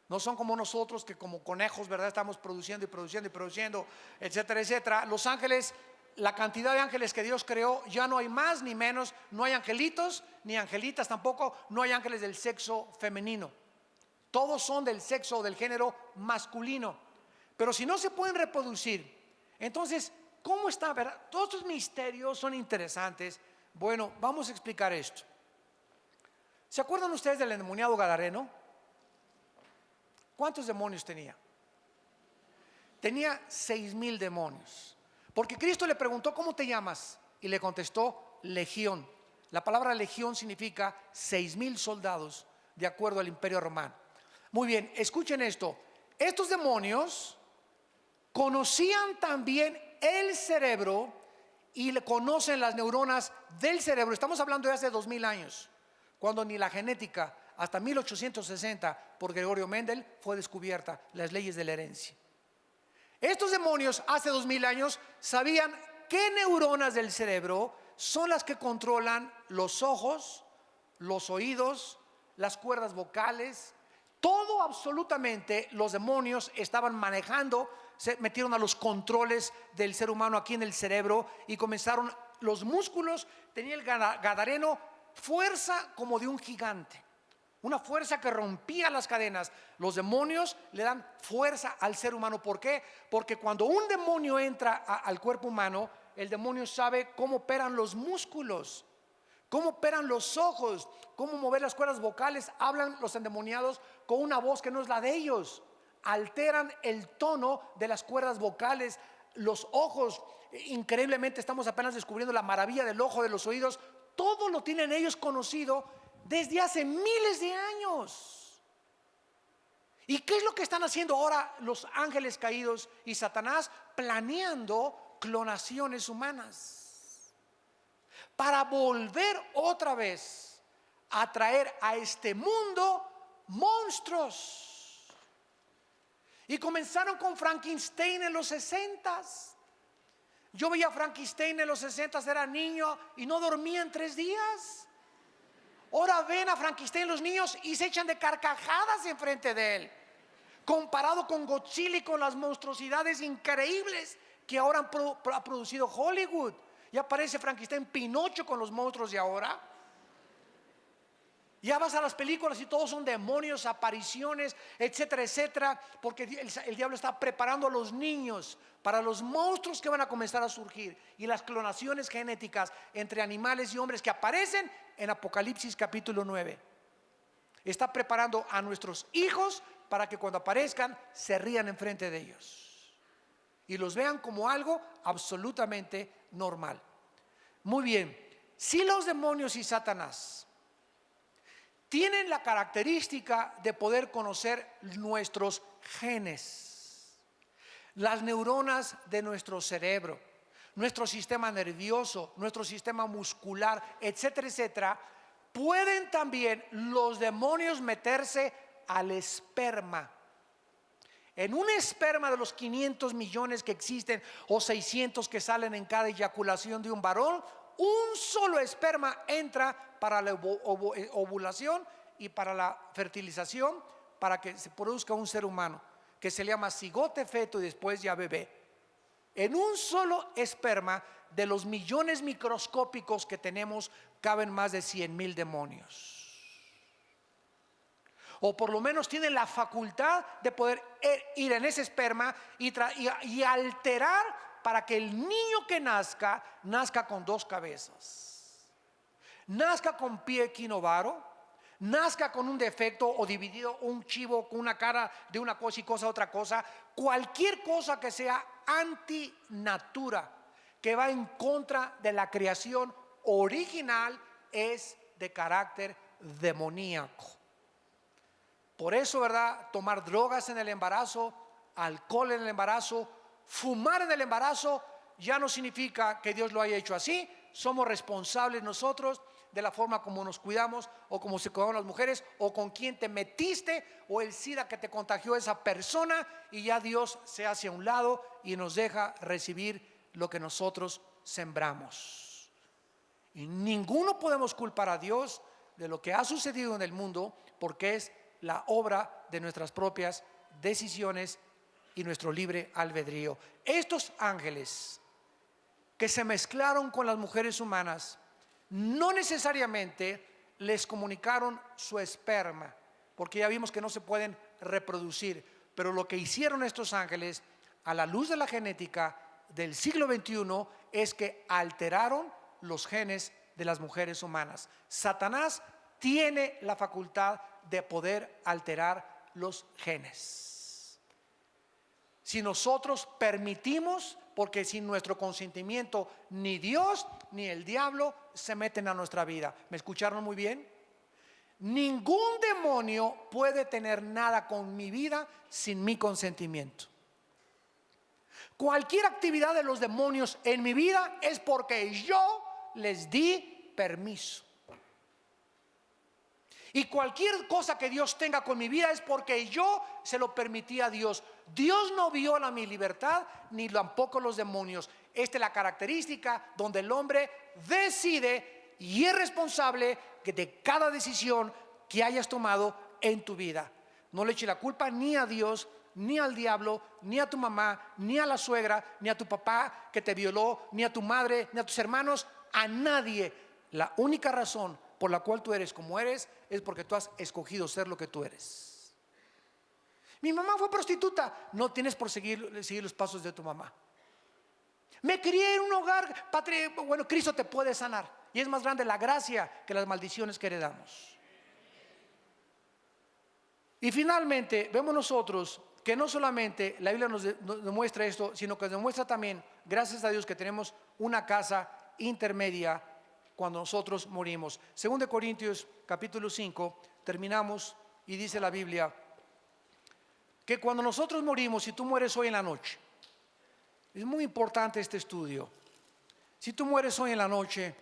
No son como nosotros, que como conejos, ¿verdad?, estamos produciendo y produciendo y produciendo, etcétera, etcétera. Los ángeles, la cantidad de ángeles que Dios creó, ya no hay más ni menos. No hay angelitos ni angelitas tampoco. No hay ángeles del sexo femenino. Todos son del sexo o del género masculino. Pero si no se pueden reproducir, entonces, ¿cómo está? ¿Verdad? Todos estos misterios son interesantes. Bueno, vamos a explicar esto. ¿Se acuerdan ustedes del endemoniado gadareno? ¿Cuántos demonios tenía? Tenía 6,000 demonios. Porque Cristo le preguntó: ¿cómo te llamas? Y le contestó: Legión. La palabra legión significa 6,000 soldados, de acuerdo al Imperio Romano. Muy bien, escuchen esto. Estos demonios conocían también el cerebro y le conocen las neuronas del cerebro. Estamos hablando de hace 2000 años, cuando ni la genética, hasta 1860 por Gregorio Mendel, fue descubierta las leyes de la herencia. Estos demonios hace 2000 años sabían qué neuronas del cerebro son las que controlan los ojos, los oídos, las cuerdas vocales. Todo, absolutamente, los demonios estaban manejando. Se metieron a los controles del ser humano aquí en el cerebro y comenzaron los músculos. Tenía el gadareno fuerza como de un gigante, una fuerza que rompía las cadenas. Los demonios le dan fuerza al ser humano. ¿Por qué? Porque cuando un demonio entra al cuerpo humano, el demonio sabe cómo operan los músculos, cómo operan los ojos, cómo mover las cuerdas vocales. Hablan los endemoniados con una voz que no es la de ellos. Alteran el tono de las cuerdas vocales. Los ojos, increíblemente estamos apenas descubriendo la maravilla del ojo, de los oídos. Todo lo tienen ellos conocido desde hace miles de años. ¿Y qué es lo que están haciendo ahora los ángeles caídos y Satanás? Planeando clonaciones humanas para volver otra vez a traer a este mundo monstruos. Y comenzaron con Frankenstein en los 60s. Yo veía a Frankenstein en los 60s, era niño y no dormía en 3 días. Ahora ven a Frankenstein los niños y se echan de carcajadas enfrente de él, comparado con Godzilla y con las monstruosidades increíbles que ahora ha producido Hollywood. Ya aparece Frankenstein, Pinocho con los monstruos de ahora. Ya vas a las películas y todos son demonios, apariciones, etcétera, etcétera, porque el diablo está preparando a los niños para los monstruos que van a comenzar a surgir y las clonaciones genéticas entre animales y hombres que aparecen en Apocalipsis capítulo 9. Está preparando a nuestros hijos para que cuando aparezcan se rían enfrente de ellos y los vean como algo absolutamente normal. Muy bien, si los demonios y Satanás tienen la característica de poder conocer nuestros genes, las neuronas de nuestro cerebro, nuestro sistema nervioso, nuestro sistema muscular, etcétera, etcétera. Pueden también los demonios meterse al esperma. En un esperma de los 500 millones que existen o 600 que salen en cada eyaculación de un varón, un solo esperma entra para la ovulación y para la fertilización, para que se produzca un ser humano, que se llama cigote, feto y después ya bebé. En un solo esperma de los millones microscópicos que tenemos caben más de 100,000 demonios. O por lo menos tienen la facultad de poder ir en ese esperma y alterar para que el niño que nazca con 2 cabezas, nazca con pie equinovaro, nazca con un defecto o dividido, un chivo con una cara de una cosa y cosa otra cosa, cualquier cosa que sea antinatura, que va en contra de la creación original, es de carácter demoníaco. Por eso, ¿verdad? Tomar drogas en el embarazo, alcohol en el embarazo, fumar en el embarazo, ya no significa que Dios lo haya hecho así. Somos responsables nosotros de la forma como nos cuidamos, o como se cuidaron las mujeres, o con quién te metiste, o el SIDA que te contagió esa persona, y ya Dios se hace a un lado y nos deja recibir lo que nosotros sembramos. Y ninguno podemos culpar a Dios de lo que ha sucedido en el mundo, porque es la obra de nuestras propias decisiones y nuestro libre albedrío. Estos ángeles que se mezclaron con las mujeres humanas no necesariamente les comunicaron su esperma, porque ya vimos que no se pueden reproducir, pero lo que hicieron estos ángeles a la luz de la genética del siglo XXI es que alteraron los genes de las mujeres humanas. Satanás tiene la facultad de poder alterar los genes. Si nosotros permitimos, porque sin nuestro consentimiento ni Dios ni el diablo se meten a nuestra vida. ¿Me escucharon muy bien? Ningún demonio puede tener nada con mi vida sin mi consentimiento. Cualquier actividad de los demonios en mi vida es porque yo les di permiso. Y cualquier cosa que Dios tenga con mi vida es porque yo se lo permití a Dios. Dios no viola mi libertad, ni tampoco los demonios. Esta es la característica donde el hombre decide y es responsable de cada decisión que hayas tomado en tu vida. No le eches la culpa ni a Dios, ni al diablo, ni a tu mamá, ni a la suegra, ni a tu papá que te violó, ni a tu madre, ni a tus hermanos, a nadie. La única razón por la cual tú eres como eres es porque tú has escogido ser lo que tú eres. Mi mamá fue prostituta. No tienes por seguir los pasos de tu mamá. Me crié en un hogar, bueno, Cristo te puede sanar. Y es más grande la gracia que las maldiciones que heredamos. Y finalmente vemos nosotros que no solamente la Biblia nos demuestra esto, sino que nos demuestra también, gracias a Dios, que tenemos una casa intermedia cuando nosotros morimos. 2 Corintios capítulo 5, terminamos y dice la Biblia que cuando nosotros morimos, si tú mueres hoy en la noche, es muy importante este estudio. Si tú mueres hoy en la noche,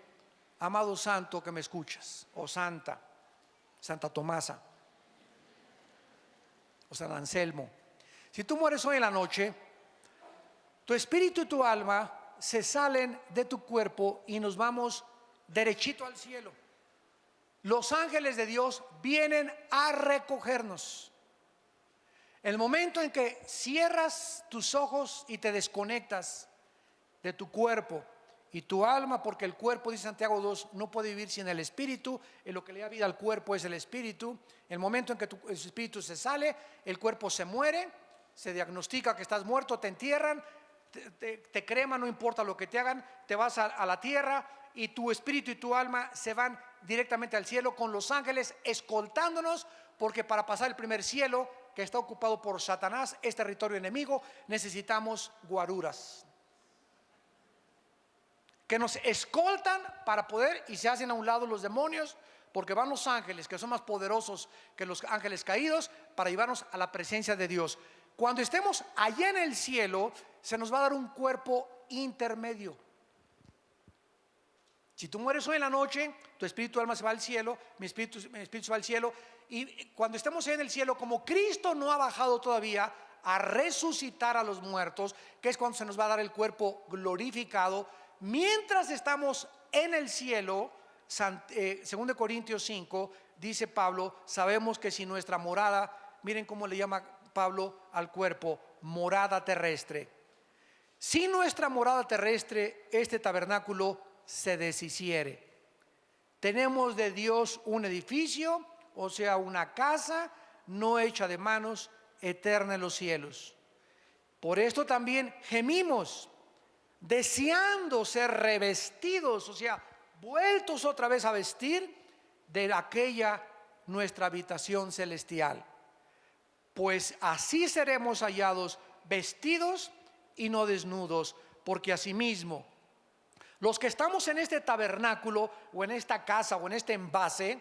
amado santo que me escuchas, o santa, Santa Tomasa, o San Anselmo, si tú mueres hoy en la noche, tu espíritu y tu alma se salen de tu cuerpo y nos vamos derechito al cielo. Los ángeles de Dios vienen a recogernos. El momento en que cierras tus ojos y te desconectas de tu cuerpo y tu alma, porque el cuerpo, dice Santiago 2, no puede vivir sin el espíritu. En lo que le da vida al cuerpo es el espíritu. El momento en que el espíritu se sale, el cuerpo se muere, se diagnostica que estás muerto, te entierran, te creman, no importa lo que te hagan, te vas a la tierra, y tu espíritu y tu alma se van directamente al cielo con los ángeles escoltándonos, porque para pasar el primer cielo, que está ocupado por Satanás, es territorio enemigo, necesitamos guaruras que nos escoltan para poder, y se hacen a un lado los demonios porque van los ángeles que son más poderosos que los ángeles caídos para llevarnos a la presencia de Dios. Cuando estemos allá en el cielo, se nos va a dar un cuerpo intermedio. Si tú mueres hoy en la noche, tu espíritu y alma se va al cielo, mi espíritu se va al cielo. Y cuando estemos en el cielo, como Cristo no ha bajado todavía a resucitar a los muertos, que es cuando se nos va a dar el cuerpo glorificado, mientras estamos en el cielo, 2 Corintios 5, dice Pablo, sabemos que si nuestra morada, miren cómo le llama Pablo al cuerpo, morada terrestre. Si nuestra morada terrestre, este tabernáculo, se deshiciere, tenemos de Dios un edificio, o sea, una casa no hecha de manos, eterna en los cielos. Por esto también gemimos, deseando ser revestidos, o sea, vueltos otra vez a vestir de aquella nuestra habitación celestial, pues así seremos hallados vestidos y no desnudos, porque asimismo los que estamos en este tabernáculo o en esta casa o en este envase,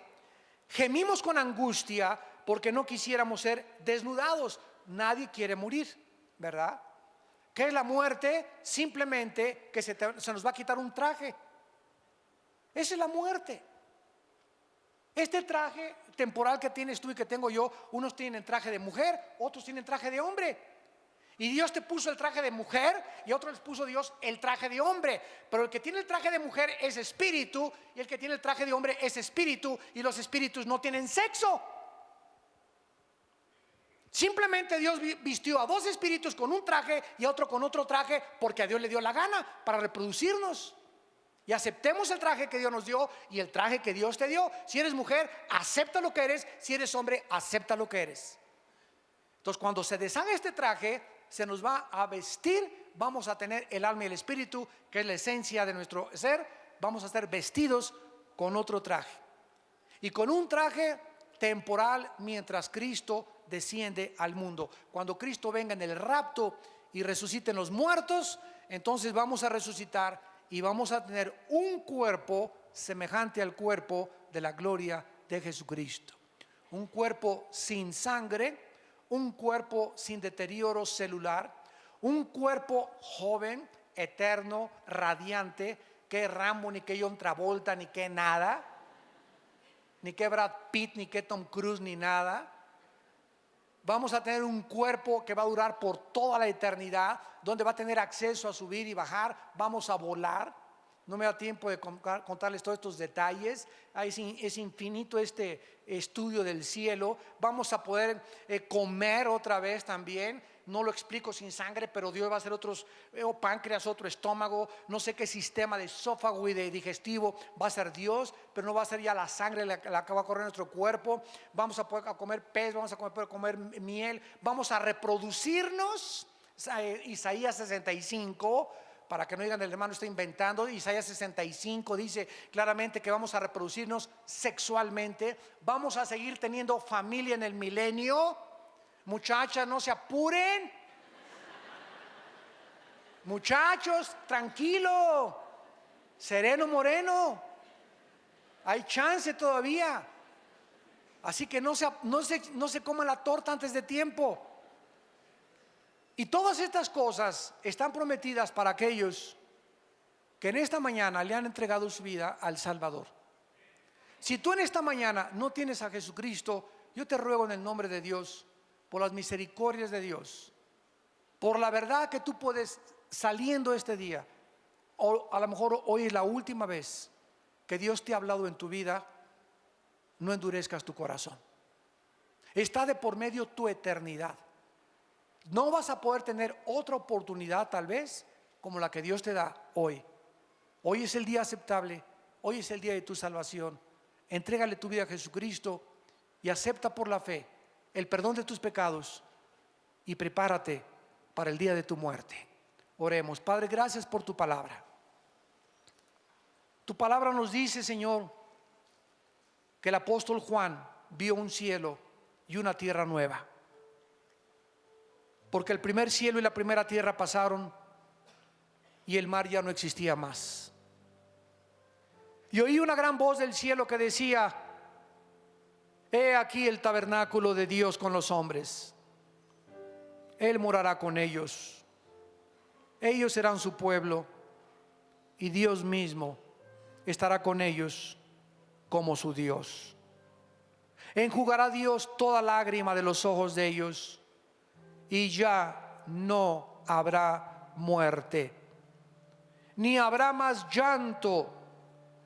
gemimos con angustia porque no quisiéramos ser desnudados. Nadie quiere morir, ¿verdad? ¿Qué es la muerte? Simplemente que se nos va a quitar un traje. Esa es la muerte. Este traje temporal que tienes tú y que tengo yo, unos tienen traje de mujer, otros tienen traje de hombre. Y Dios te puso el traje de mujer y otros les puso Dios el traje de hombre. Pero el que tiene el traje de mujer es espíritu y el que tiene el traje de hombre es espíritu, y los espíritus no tienen sexo. Simplemente Dios vistió a dos espíritus con un traje y a otro con otro traje porque a Dios le dio la gana para reproducirnos. Y aceptemos el traje que Dios nos dio y el traje que Dios te dio. Si eres mujer, acepta lo que eres. Si eres hombre, acepta lo que eres. Entonces, cuando se deshaga este traje, se nos va a vestir, vamos a tener el alma y el espíritu, que es la esencia de nuestro ser, vamos a estar vestidos con otro traje. Y con un traje temporal mientras Cristo desciende al mundo. Cuando Cristo venga en el rapto y resuciten los muertos, entonces vamos a resucitar y vamos a tener un cuerpo semejante al cuerpo de la gloria de Jesucristo. Un cuerpo sin sangre, un cuerpo sin deterioro celular, un cuerpo joven, eterno, radiante, que Rambo, ni que John Travolta, ni que nada, ni que Brad Pitt, ni que Tom Cruise, ni nada. Vamos a tener un cuerpo que va a durar por toda la eternidad, donde va a tener acceso a subir y bajar, vamos a volar. No me da tiempo de contarles todos estos detalles. Es infinito este estudio del cielo. Vamos a poder comer otra vez también. No lo explico sin sangre, pero Dios va a hacer otros páncreas, otro estómago. No sé qué sistema de esófago y de digestivo va a ser Dios, pero no va a ser ya la sangre la que va a correr en nuestro cuerpo. Vamos a poder comer pez, vamos a poder comer miel. Vamos a reproducirnos. Isaías 65. Para que no digan el hermano está inventando, Isaías 65 dice claramente que vamos a reproducirnos sexualmente. Vamos a seguir teniendo familia en el milenio. Muchachas, no se apuren. Muchachos, tranquilo. Sereno moreno. Hay chance todavía. Así que no se coman la torta antes de tiempo. Y todas estas cosas están prometidas para aquellos que en esta mañana le han entregado su vida al Salvador. Si tú en esta mañana no tienes a Jesucristo, yo te ruego en el nombre de Dios, por las misericordias de Dios, por la verdad que tú puedes saliendo este día, o a lo mejor hoy es la última vez que Dios te ha hablado en tu vida, no endurezcas tu corazón. Está de por medio tu eternidad. No vas a poder tener otra oportunidad tal vez como la que Dios te da hoy. Hoy es el día aceptable, hoy es el día de tu salvación. Entrégale tu vida a Jesucristo y acepta por la fe el perdón de tus pecados y prepárate para el día de tu muerte. Oremos. Padre, gracias por tu palabra. Tu palabra nos dice, Señor, que el apóstol Juan vio un cielo y una tierra nueva. Porque el primer cielo y la primera tierra pasaron y el mar ya no existía más. Y oí una gran voz del cielo que decía: He aquí el tabernáculo de Dios con los hombres. Él morará con ellos. Ellos serán su pueblo y Dios mismo estará con ellos como su Dios. Enjugará Dios toda lágrima de los ojos de ellos y ya no habrá muerte, ni habrá más llanto,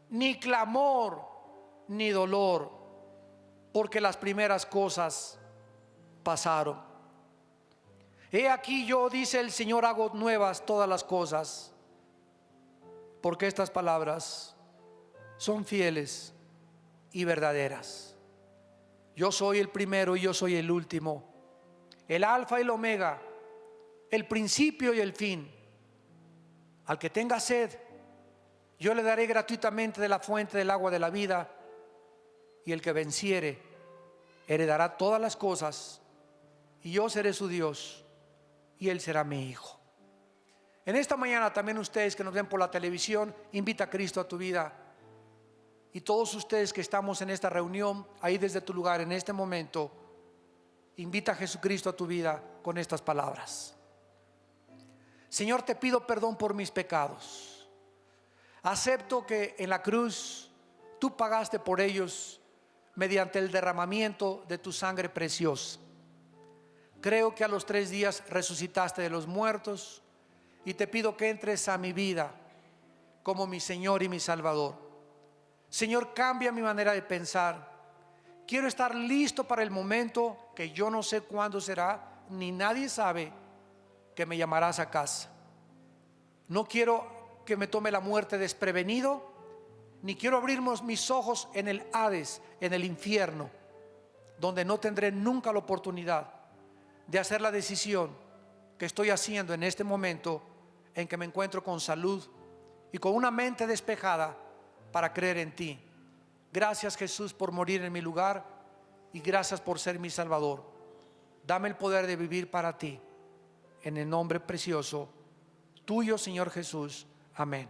ni clamor, ni dolor, porque las primeras cosas pasaron. He aquí yo, dice el Señor, hago nuevas todas las cosas, porque estas palabras son fieles y verdaderas. Yo soy el primero y yo soy el último, el alfa y el omega, el principio y el fin. Al que tenga sed, yo le daré gratuitamente de la fuente del agua de la vida, y el que venciere heredará todas las cosas, y yo seré su Dios y él será mi hijo. En esta mañana también ustedes que nos ven por la televisión, invita a Cristo a tu vida. Y todos ustedes que estamos en esta reunión, ahí desde tu lugar en este momento, invita a Jesucristo a tu vida con estas palabras. Señor, te pido perdón por mis pecados. Acepto que en la cruz tú pagaste por ellos mediante el derramamiento de tu sangre preciosa. Creo que a los 3 días resucitaste de los muertos y te pido que entres a mi vida como mi Señor y mi Salvador. Señor, cambia mi manera de pensar. Quiero estar listo para el momento que yo no sé cuándo será, ni nadie sabe, que me llamarás a casa. No quiero que me tome la muerte desprevenido, ni quiero abrir mis ojos en el Hades, en el infierno, donde no tendré nunca la oportunidad de hacer la decisión que estoy haciendo en este momento, en que me encuentro con salud y con una mente despejada para creer en ti. Gracias, Jesús, por morir en mi lugar, y gracias por ser mi Salvador. Dame el poder de vivir para ti, en el nombre precioso tuyo, Señor Jesús. Amén.